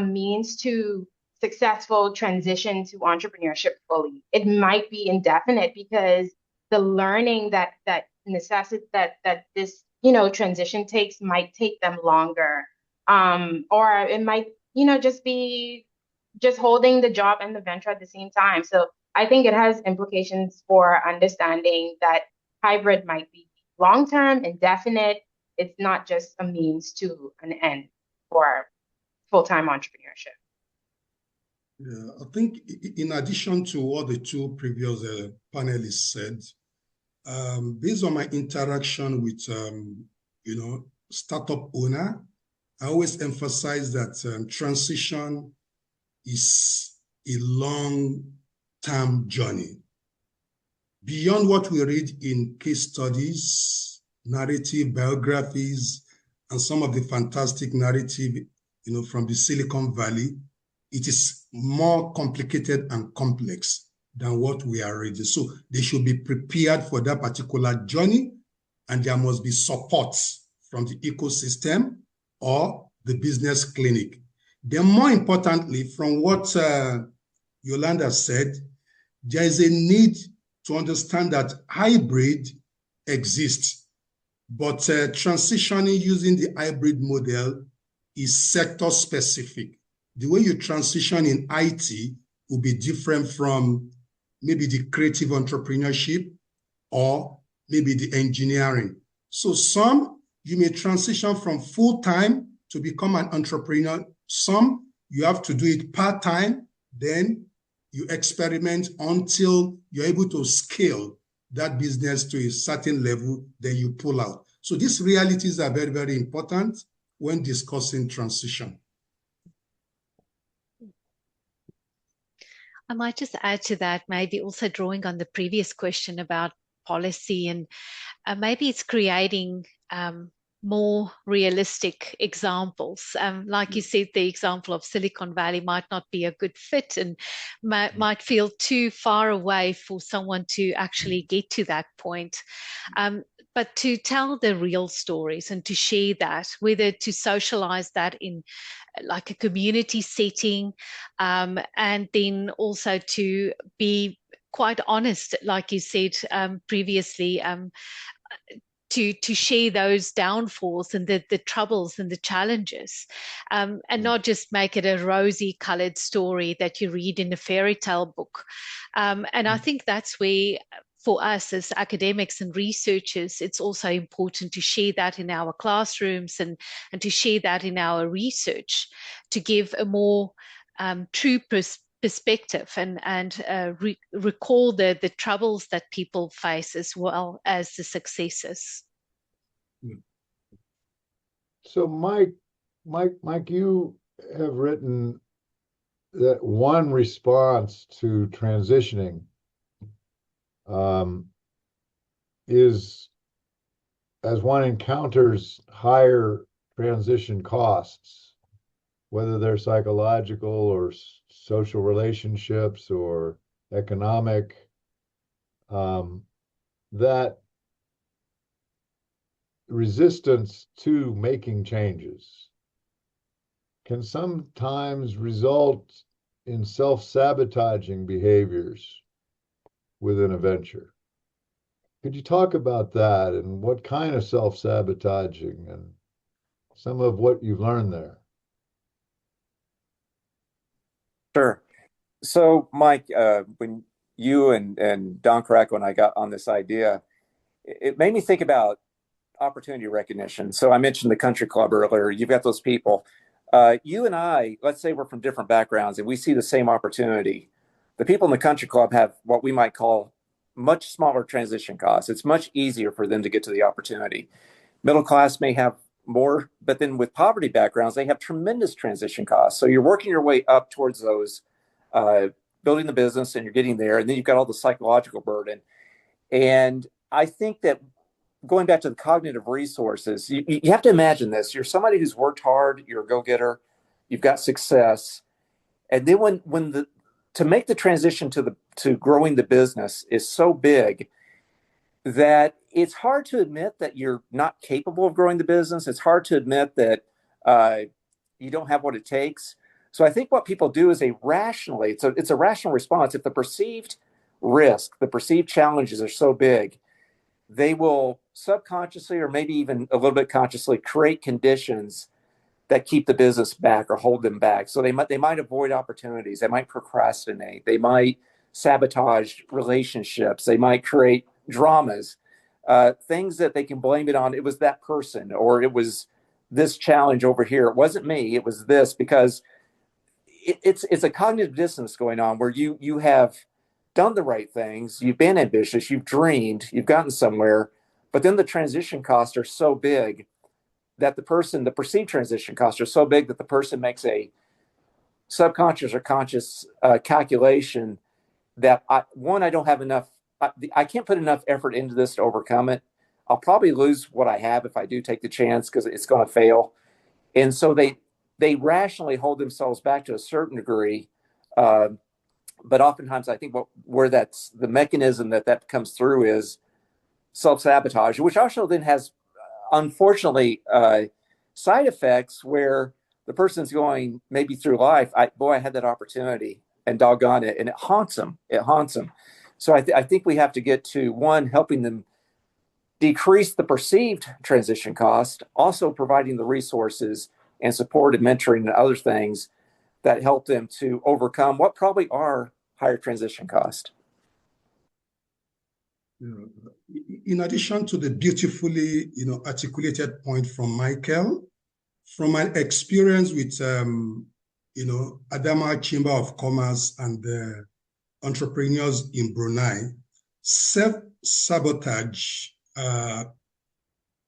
[SPEAKER 5] means to successful transition to entrepreneurship fully. It might be indefinite because the learning that this transition might take them longer. Or it might, just be just holding the job and the venture at the same time. So I think it has implications for understanding that hybrid might be long-term, indefinite. It's not just a means to an end for full-time entrepreneurship.
[SPEAKER 4] Yeah, I think in addition to what the two previous panelists said, based on my interaction with, startup owner, I always emphasize that transition is a long-term journey. Beyond what we read in case studies, narrative biographies, and some of the fantastic narrative, from the Silicon Valley, it is more complicated and complex than what we are reading. So they should be prepared for that particular journey, and there must be support from the ecosystem or the business clinic. Then more importantly, from what Yolanda said, there is a need to understand that hybrid exists, but transitioning using the hybrid model is sector specific. The way you transition in IT will be different from maybe the creative entrepreneurship or maybe the engineering. So some, you may transition from full-time to become an entrepreneur. Some, you have to do it part-time, then you experiment until you're able to scale that business to a certain level, then you pull out. So these realities are very, very important when discussing transition.
[SPEAKER 2] I might just add to that, maybe also drawing on the previous question about policy, and maybe it's creating more realistic examples. Like you said, the example of Silicon Valley might not be a good fit and might feel too far away for someone to actually get to that point. But to tell the real stories and to share that, whether to socialize that in like a community setting, and then also to be quite honest, like you said previously, to share those downfalls and the troubles and the challenges, and not just make it a rosy colored story that you read in a fairy tale book. And I think that's where, for us as academics and researchers, it's also important to share that in our classrooms and to share that in our research, to give a more true perspective and recall the troubles that people face as well as the successes.
[SPEAKER 1] So Mike, you have written that one response to transitioning is, as one encounters higher transition costs, whether they're psychological or social relationships or economic, that resistance to making changes can sometimes result in self-sabotaging behaviors within a venture. Could you talk about that and what kind of self-sabotaging and some of what you've learned there?
[SPEAKER 3] Sure. So, Mike, when you and Don Caraco and I got on this idea, it made me think about opportunity recognition. So I mentioned the country club earlier. You've got those people. You and I, let's say we're from different backgrounds and we see the same opportunity. The people in the country club have what we might call much smaller transition costs. It's much easier for them to get to the opportunity. Middle class may have more, but then with poverty backgrounds, they have tremendous transition costs. So you're working your way up towards those, building the business, and you're getting there. And then you've got all the psychological burden. And I think that going back to the cognitive resources, you have to imagine this. You're somebody who's worked hard, you're a go-getter, you've got success. And then when to make the transition to growing the business is so big that it's hard to admit that you're not capable of growing the business. It's hard to admit that you don't have what it takes. So I think what people do is it's a rational response. If the perceived risk, the perceived challenges are so big, they will subconsciously or maybe even a little bit consciously create conditions that keep the business back or hold them back. So they might avoid opportunities. They might procrastinate. They might sabotage relationships. They might create dramas, things that they can blame it on. It was that person, or it was this challenge over here. It wasn't me. It was this, because it's a cognitive dissonance going on where you have done the right things. You've been ambitious. You've dreamed. You've gotten somewhere. But then the transition costs are so big that the perceived transition costs are so big that the person makes a subconscious or conscious calculation that I don't have enough, I can't put enough effort into this to overcome it. I'll probably lose what I have if I do take the chance because it's going to fail. And so they rationally hold themselves back to a certain degree. But oftentimes I think where that's the mechanism that comes through is self-sabotage, which also then has, unfortunately, side effects where the person's going maybe through life, I had that opportunity and doggone it, and it haunts them. So I think we have to get to, one, helping them decrease the perceived transition cost, also providing the resources and support and mentoring and other things that help them to overcome what probably are higher transition costs.
[SPEAKER 4] In addition to the beautifully, articulated point from Michael, from my experience with, Adama Chamber of Commerce and the entrepreneurs in Brunei, self-sabotage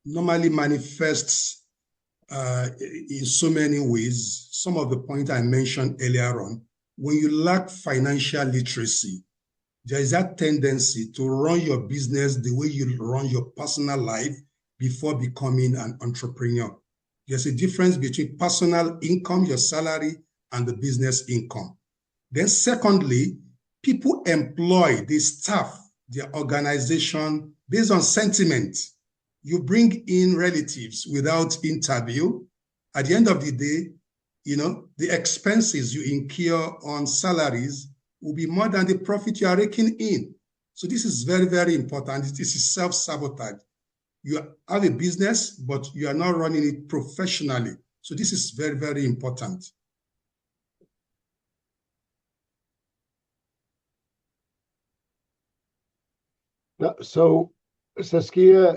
[SPEAKER 4] normally manifests in so many ways. Some of the points I mentioned earlier on, when you lack financial literacy, there is that tendency to run your business the way you run your personal life before becoming an entrepreneur. There's a difference between personal income, your salary, and the business income. Then secondly, people employ the staff, their organization based on sentiment. You bring in relatives without interview. At the end of the day, the expenses you incur on salaries will be more than the profit you are raking in. So this is very, very important. This is self-sabotage. You have a business, but you are not running it professionally. So this is very, very important.
[SPEAKER 1] So, Saskia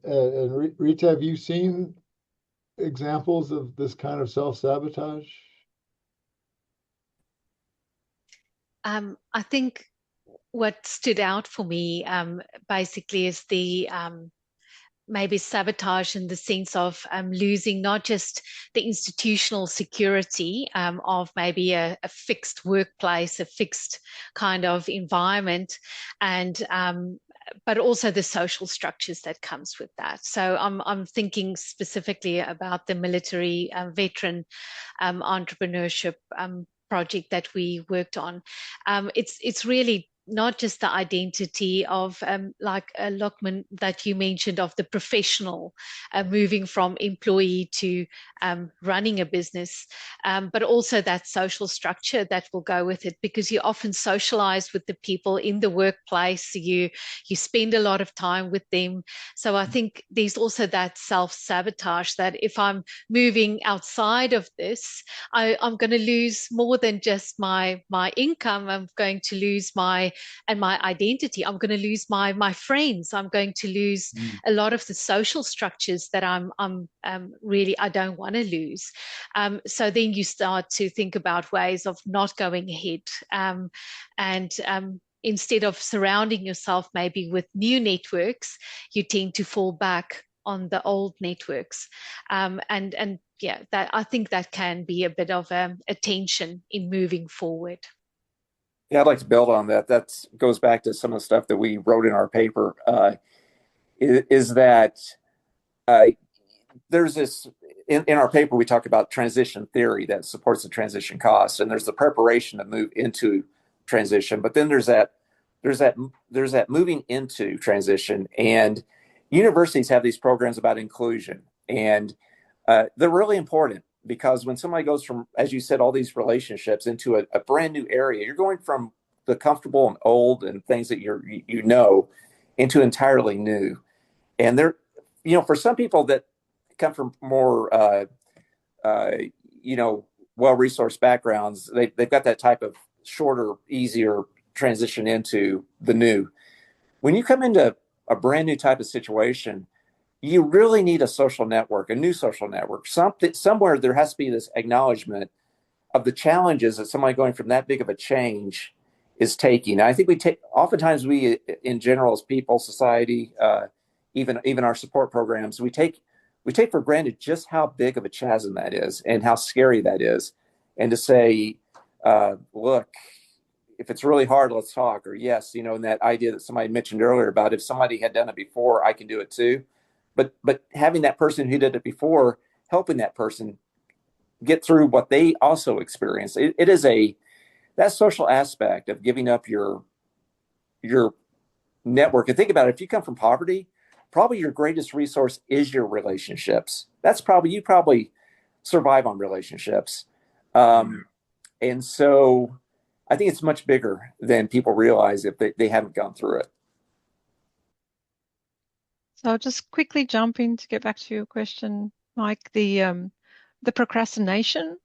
[SPEAKER 1] and Rita, have you seen examples of this kind of self-sabotage?
[SPEAKER 2] I think what stood out for me basically is the maybe sabotage in the sense of losing not just the institutional security of maybe a fixed workplace, a fixed kind of environment, and but also the social structures that comes with that. So I'm thinking specifically about the military veteran entrepreneurship project that we worked on. It's really not just the identity of like Lachlan that you mentioned of the professional moving from employee to running a business, but also that social structure that will go with it, because you often socialize with the people in the workplace, you spend a lot of time with them. So I think there's also that self-sabotage that if I'm moving outside of this, I'm going to lose more than just my income. I'm going to lose my identity. I'm going to lose my friends. I'm going to lose a lot of the social structures that I'm really, I don't want to lose. So then you start to think about ways of not going ahead, and instead of surrounding yourself maybe with new networks, you tend to fall back on the old networks, and yeah, that I think that can be a bit of a tension in moving forward.
[SPEAKER 3] Yeah, I'd like to build on that. That goes back to some of the stuff that we wrote in our paper. Is that there's this in our paper we talk about transition theory that supports the transition cost, and there's the preparation to move into transition, but then there's that moving into transition, and universities have these programs about inclusion, and they're really important. Because when somebody goes from, as you said, all these relationships into a brand new area, you're going from the comfortable and old and things that you know into entirely new. And they're, for some people that come from more, well-resourced backgrounds, they've got that type of shorter, easier transition into the new. When you come into a brand new type of situation, you really need a social network, a new social network. Somewhere there has to be this acknowledgement of the challenges that somebody going from that big of a change is taking. And I think oftentimes we, in general, as people, society, even our support programs, we take for granted just how big of a chasm that is and how scary that is. And to say, look, if it's really hard, let's talk. Or yes, and that idea that somebody mentioned earlier about if somebody had done it before, I can do it too. But having that person who did it before, helping that person get through what they also experienced. It is that social aspect of giving up your network. And think about it, if you come from poverty, probably your greatest resource is your relationships. You probably survive on relationships. And so I think it's much bigger than people realize if they haven't gone through it.
[SPEAKER 6] So I'll just quickly jump in to get back to your question, Mike. The procrastination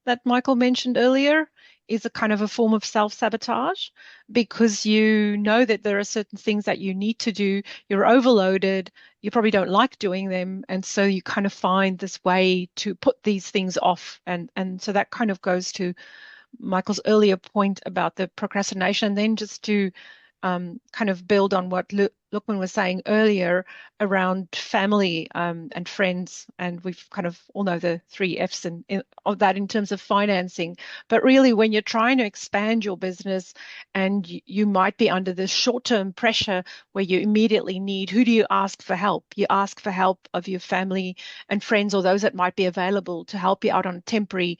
[SPEAKER 6] that Michael mentioned earlier is a kind of a form of self-sabotage, because you know that there are certain things that you need to do. You're overloaded. You probably don't like doing them. And so you kind of find this way to put these things off. And so that kind of goes to Michael's earlier point about the procrastination. And then just to kind of build on what Lukman was saying earlier around family and friends, and we've kind of all know the 3 F's of that in terms of financing. But really, when you're trying to expand your business and you might be under this short-term pressure where you immediately need, who do you ask for help? You ask for help of your family and friends, or those that might be available to help you out on a temporary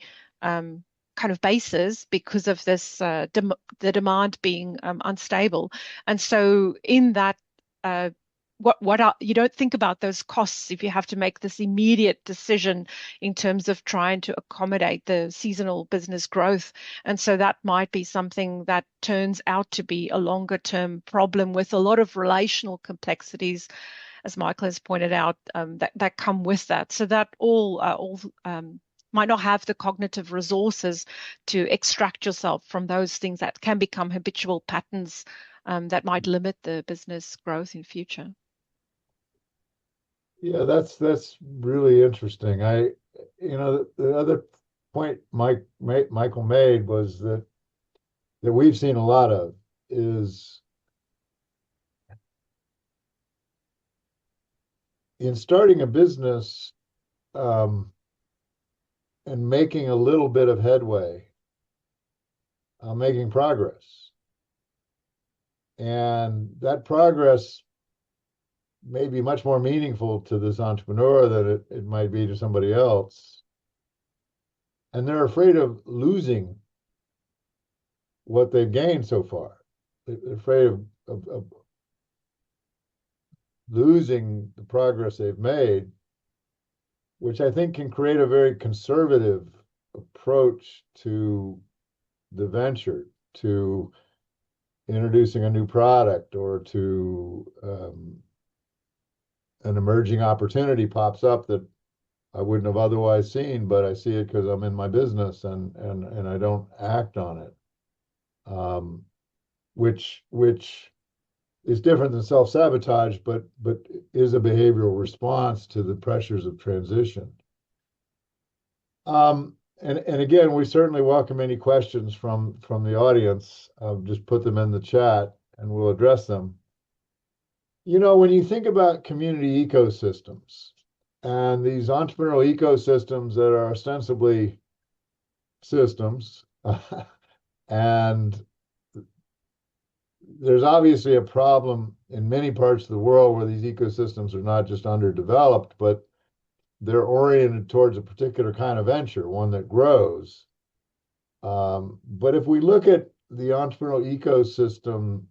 [SPEAKER 6] kind of basis because of this the demand being unstable. And so in that you don't think about those costs if you have to make this immediate decision in terms of trying to accommodate the seasonal business growth. And so that might be something that turns out to be a longer term problem with a lot of relational complexities, as Michael has pointed out, that come with that. So that all might not have the cognitive resources to extract yourself from those things that can become habitual patterns that might limit the business growth in future.
[SPEAKER 1] Yeah, that's really interesting. The other point Michael made was that we've seen a lot of is in starting a business and making a little bit of headway, making progress. And that progress may be much more meaningful to this entrepreneur than it might be to somebody else. And they're afraid of losing what they've gained so far. They're afraid of losing the progress they've made, which I think can create a very conservative approach to the venture, to introducing a new product, or to an emerging opportunity pops up that I wouldn't have otherwise seen, but I see it because I'm in my business and I don't act on it, which is different than self-sabotage, but is a behavioral response to the pressures of transition. And again, we certainly welcome any questions from the audience. Just put them in the chat and we'll address them. When you think about community ecosystems and these entrepreneurial ecosystems that are ostensibly systems, and there's obviously a problem in many parts of the world where these ecosystems are not just underdeveloped, but they're oriented towards a particular kind of venture, one that grows. But if we look at the entrepreneurial ecosystem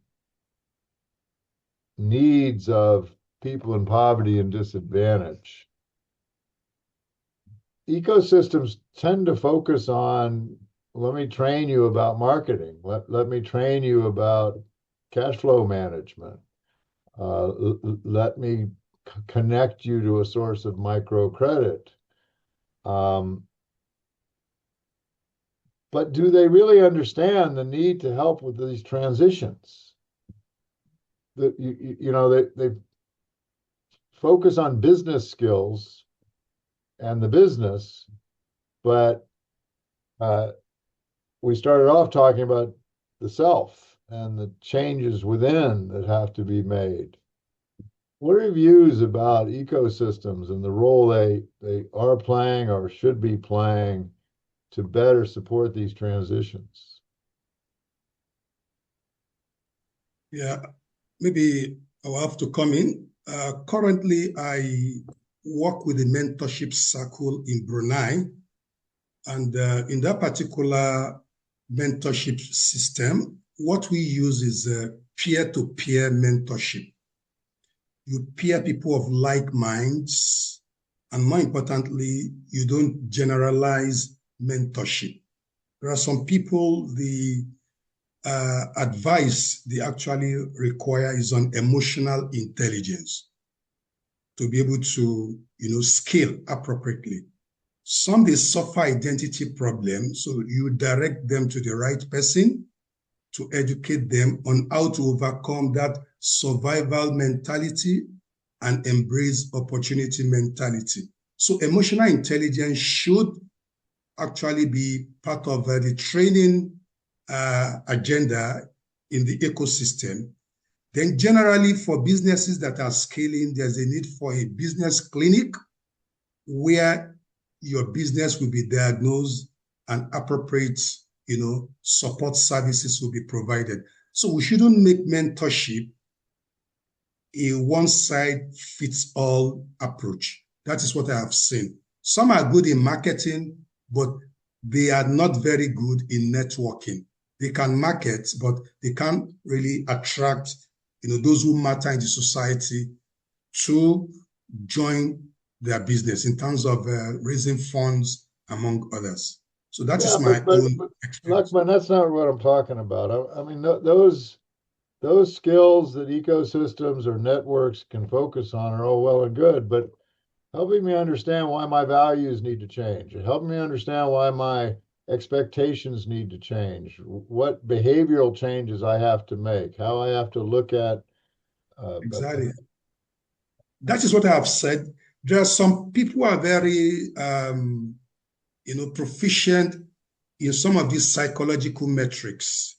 [SPEAKER 1] needs of people in poverty and disadvantage, ecosystems tend to focus on, let me train you about marketing. Let me train you about cash flow management. Let me connect you to a source of microcredit. But do they really understand the need to help with these transitions? They focus on business skills and the business, but we started off talking about the self and the changes within that have to be made. What are your views about ecosystems and the role they are playing or should be playing to better support these transitions?
[SPEAKER 4] Yeah, maybe I'll have to come in. Currently, I work with a mentorship circle in Brunei. And in that particular mentorship system, what we use is peer-to-peer mentorship. You peer people of like minds, and more importantly, you don't generalize mentorship. There are some people, the advice they actually require is on emotional intelligence to be able to, scale appropriately. Some, they suffer identity problems, so you direct them to the right person to educate them on how to overcome that survival mentality and embrace opportunity mentality. So emotional intelligence should actually be part of the training agenda in the ecosystem. Then generally for businesses that are scaling, there's a need for a business clinic where your business will be diagnosed and appropriate, support services will be provided. So we shouldn't make mentorship a one-size-fits-all approach. That is what I have seen. Some are good in marketing, but they are not very good in networking. They can market, but they can't really attract, those who matter in the society to join their business in terms of raising funds, among others. So that is my own experience.
[SPEAKER 1] Lakman, that's not what I'm talking about. I mean, those skills that ecosystems or networks can focus on are all well and good, but helping me understand why my values need to change, helping me understand why my expectations need to change, what behavioral changes I have to make, how I have to look at.
[SPEAKER 4] Exactly. That is what I have said. There are some people who are very, proficient in some of these psychological metrics.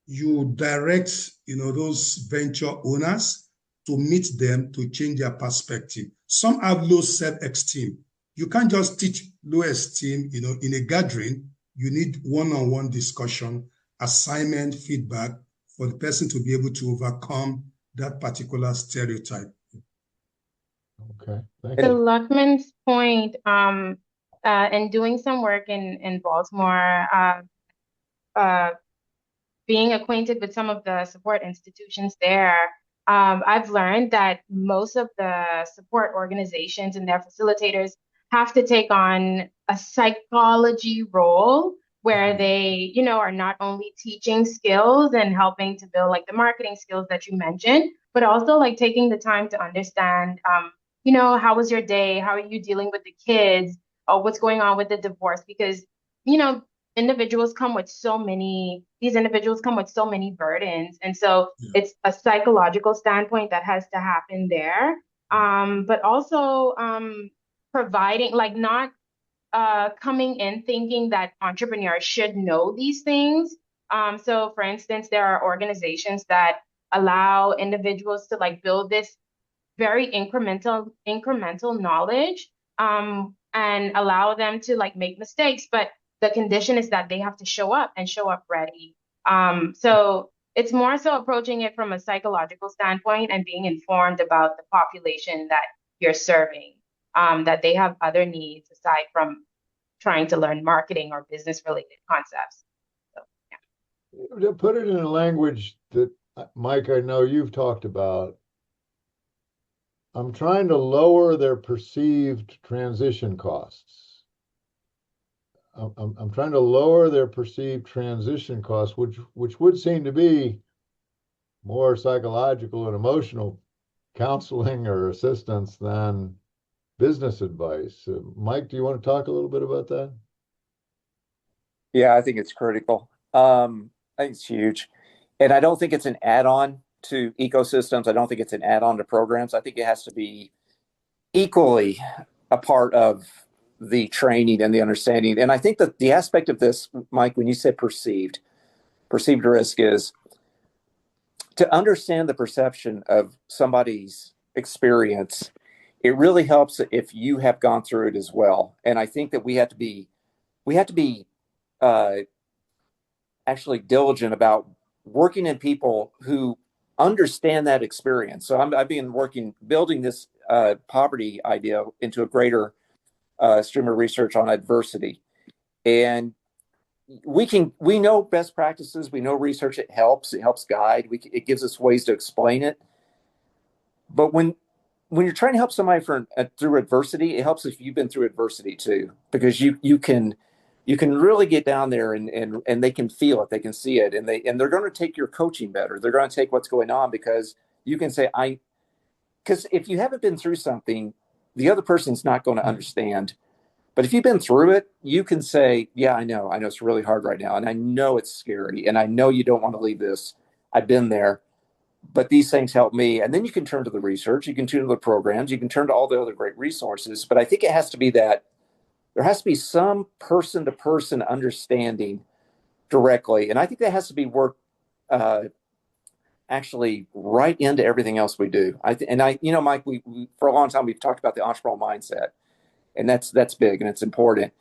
[SPEAKER 4] You direct, those venture owners to meet them to change their perspective. Some have low self-esteem. You can't just teach low esteem, in a gathering. You need one-on-one discussion, assignment, feedback for the person to be able to overcome that particular stereotype.
[SPEAKER 1] Okay, thank
[SPEAKER 5] To
[SPEAKER 1] you.
[SPEAKER 5] Luckman's point, and doing some work in Baltimore, being acquainted with some of the support institutions there, I've learned that most of the support organizations and their facilitators have to take on a psychology role where they, are not only teaching skills and helping to build like the marketing skills that you mentioned, but also like taking the time to understand, how was your day? How are you dealing with the kids? Or what's going on with the divorce? Because, you know, these individuals come with so many burdens. And so it's a psychological standpoint that has to happen there. But also providing, like, not coming in thinking that entrepreneurs should know these things. So for instance, there are organizations that allow individuals to like build this very incremental knowledge, and allow them to like make mistakes, but the condition is that they have to show up and show up ready. So it's more so approaching it from a psychological standpoint and being informed about the population that you're serving, that they have other needs aside from trying to learn marketing or business related concepts. So, yeah.
[SPEAKER 1] To put it in a language that, Mike, I know you've talked about, I'm trying to lower their perceived transition costs. I'm trying to lower their perceived transition costs, which would seem to be more psychological and emotional counseling or assistance than business advice. Mike, do you want to talk a little bit about that?
[SPEAKER 3] Yeah, I think it's critical. I think it's huge. And I don't think it's an add-on to ecosystems. I don't think it's an add-on to programs. I think it has to be equally a part of the training and the understanding. And I think that the aspect of this, Mike, when you said perceived risk is to understand the perception of somebody's experience. It really helps if you have gone through it as well. And I think that we have to be uh, actually diligent about working in people who understand that experience. So I've been building this poverty idea into a greater stream of research on adversity. And we know best practices, we know research, it helps guide, it gives us ways to explain it. But when you're trying to help somebody through adversity, it helps if you've been through adversity too, because you can really get down there and they can feel it, they can see it, and they're going to take your coaching better. They're going to take what's going on because you can say, because if you haven't been through something, the other person's not going to understand. But if you've been through it, you can say, yeah, I know it's really hard right now. And I know it's scary. And I know you don't want to leave this. I've been there. But these things help me. And then you can turn to the research. You can turn to the programs. You can turn to all the other great resources. But I think it has to be that there has to be some person-to-person understanding directly. And I think that has to be worked actually right into everything else we do. Mike, we for a long time, we've talked about the entrepreneurial mindset. And that's big and it's important.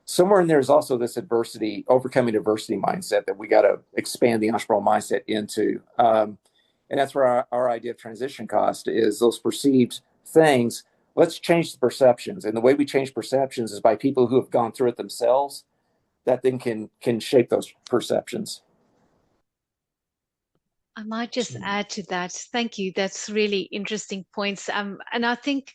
[SPEAKER 3] Somewhere in there is also this overcoming adversity mindset that we got to expand the entrepreneurial mindset into. And that's where our idea of transition cost is, those perceived things. Let's change the perceptions. And the way we change perceptions is by people who have gone through it themselves that then can shape those perceptions.
[SPEAKER 2] I might just add to that. Thank you. That's really interesting points. And I think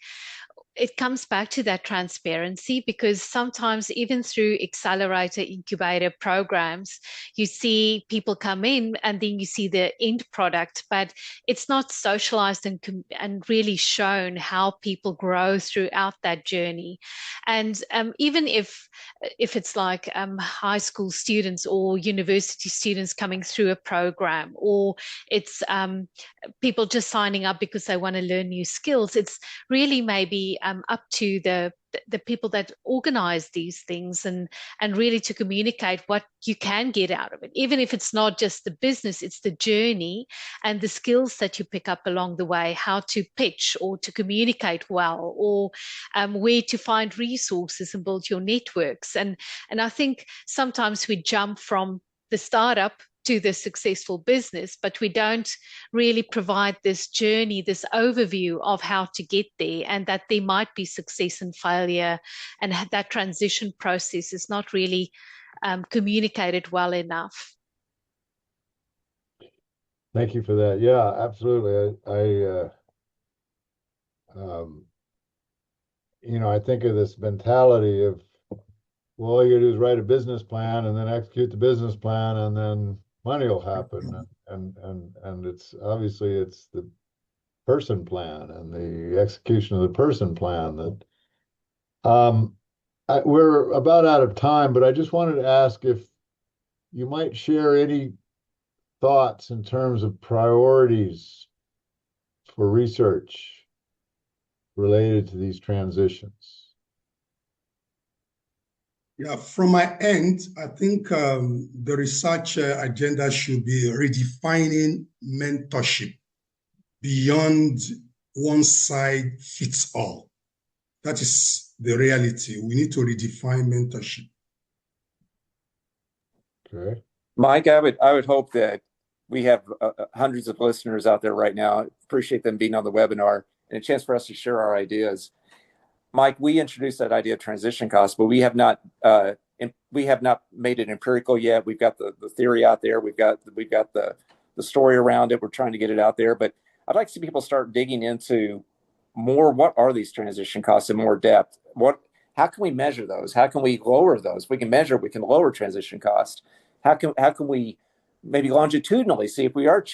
[SPEAKER 2] it comes back to that transparency, because sometimes even through accelerator incubator programs, you see people come in and then you see the end product, but it's not socialized and really shown how people grow throughout that journey. And even if it's like high school students or university students coming through a program, or it's people just signing up because they want to learn new skills, it's really maybe up to the people that organize these things and really to communicate what you can get out of it. Even if it's not just the business, it's the journey and the skills that you pick up along the way, how to pitch or to communicate well, or where to find resources and build your networks. And I think sometimes we jump from the startup to the successful business, but we don't really provide this journey, this overview of how to get there, and that there might be success and failure, and that transition process is not really communicated well enough.
[SPEAKER 1] Thank you for that. Yeah, absolutely. I think of this mentality of, well, all you gotta do is write a business plan and then execute the business plan, and then money will happen. And it's obviously it's the person plan and the execution of the person plan that we're about out of time, but I just wanted to ask if you might share any thoughts in terms of priorities for research related to these transitions.
[SPEAKER 4] Yeah, from my end, I think the research agenda should be redefining mentorship beyond one side fits all. That is the reality. We need to redefine mentorship.
[SPEAKER 1] Okay.
[SPEAKER 3] Mike, I would hope that we have hundreds of listeners out there right now. Appreciate them being on the webinar and a chance for us to share our ideas. Mike, we introduced that idea of transition costs, but we have not made it empirical yet. We've got the theory out there. We've got the story around it. We're trying to get it out there, but I'd like to see people start digging into more. What are these transition costs in more depth? How can we measure those? How can we lower those? We can measure. We can lower transition costs. How can we maybe longitudinally see if we are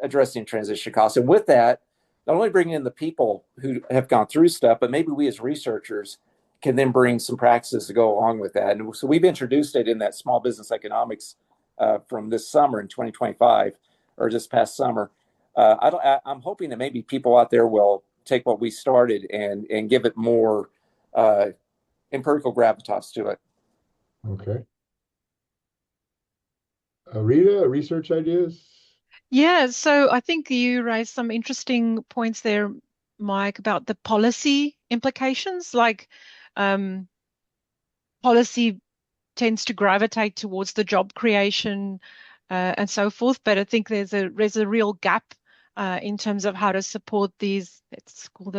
[SPEAKER 3] addressing transition costs? And with that, not only bringing in the people who have gone through stuff, but maybe we as researchers can then bring some practices to go along with that. And so we've introduced it in that small business economics from this summer in 2025, or just past summer. I'm hoping that maybe people out there will take what we started and give it more empirical gravitas to it.
[SPEAKER 1] Okay. Rita, research ideas?
[SPEAKER 6] Yeah, so I think you raised some interesting points there, Mike, about the policy implications. Like, policy tends to gravitate towards the job creation and so forth, but I think there's a real gap in terms of how to support these, let's call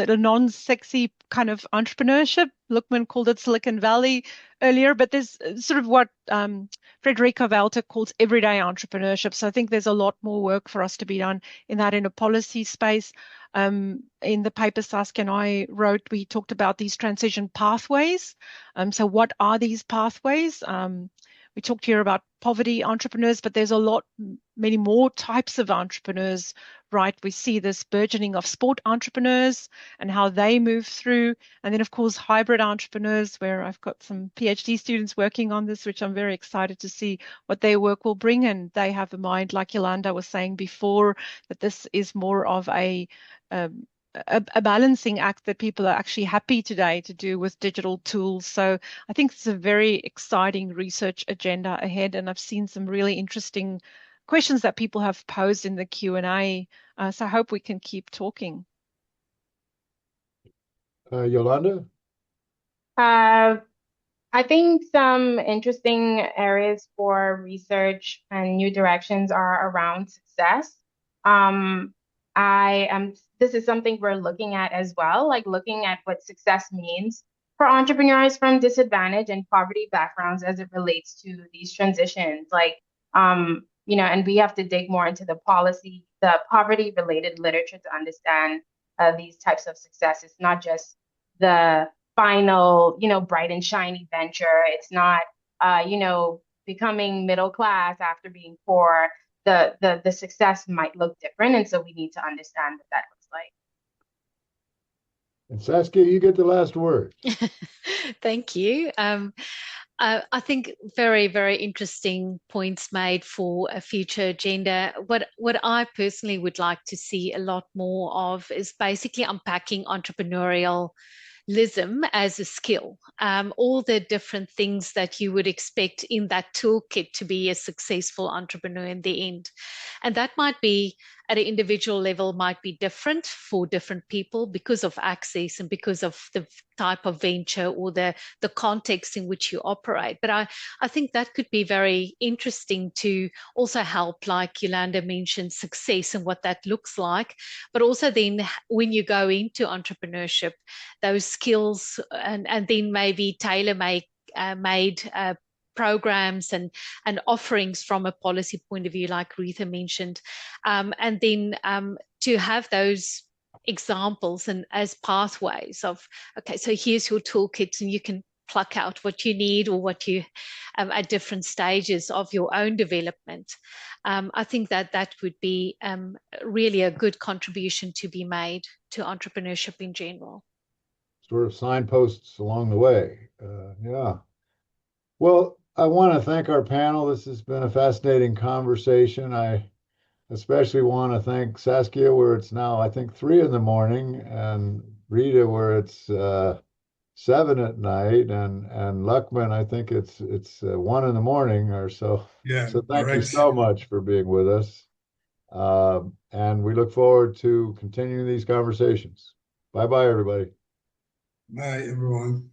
[SPEAKER 6] it a non-sexy kind of entrepreneurship. Luqman called it Silicon Valley earlier, but there's sort of what Frederico Valter calls everyday entrepreneurship. So I think there's a lot more work for us to be done in a policy space. In the paper Saskia and I wrote, we talked about these transition pathways. So what are these pathways? We talked here about poverty entrepreneurs, but there's many more types of entrepreneurs, right? We see this burgeoning of sport entrepreneurs and how they move through. And then, of course, hybrid entrepreneurs, where I've got some PhD students working on this, which I'm very excited to see what their work will bring. And they have a mind, like Yolanda was saying before, that this is more of a balancing act that people are actually happy today to do with digital tools. So I think it's a very exciting research agenda ahead, and I've seen some really interesting questions that people have posed in the Q&A. So I hope we can keep talking.
[SPEAKER 1] Yolanda?
[SPEAKER 5] I think some interesting areas for research and new directions are around success. This is something we're looking at as well, like looking at what success means for entrepreneurs from disadvantaged and poverty backgrounds as it relates to these transitions. And we have to dig more into the poverty related literature to understand these types of success. It's not just the final, bright and shiny venture. It's not, becoming middle class after being poor. The success might look different, and so we need to understand what that looks like.
[SPEAKER 1] And Saskia, you get the last word.
[SPEAKER 2] Thank you. I think very, very interesting points made for a future agenda. What I personally would like to see a lot more of is basically unpacking entrepreneurialism as a skill, all the different things that you would expect in that toolkit to be a successful entrepreneur in the end. And that might be at an individual level, might be different for different people because of access and because of the type of venture or the context in which you operate. But I think that could be very interesting to also help, like Yolanda mentioned, success and what that looks like. But also then when you go into entrepreneurship, those skills and then maybe tailor-made programs and offerings from a policy point of view, like Retha mentioned, and then to have those examples and as pathways of, okay, so here's your toolkits and you can pluck out what you need or what you at different stages of your own development. I think that would be really a good contribution to be made to entrepreneurship in general.
[SPEAKER 1] Sort of signposts along the way. Yeah. Well, I want to thank our panel. This has been a fascinating conversation. I especially want to thank Saskia, where it's now, I think, 3 in the morning, and Rita, where it's 7 at night, and Luqman, I think it's 1 in the morning or so.
[SPEAKER 4] Yeah,
[SPEAKER 1] so thank you
[SPEAKER 4] correct.
[SPEAKER 1] so much for being with us. And we look forward to continuing these conversations. Bye-bye, everybody.
[SPEAKER 4] Bye, everyone.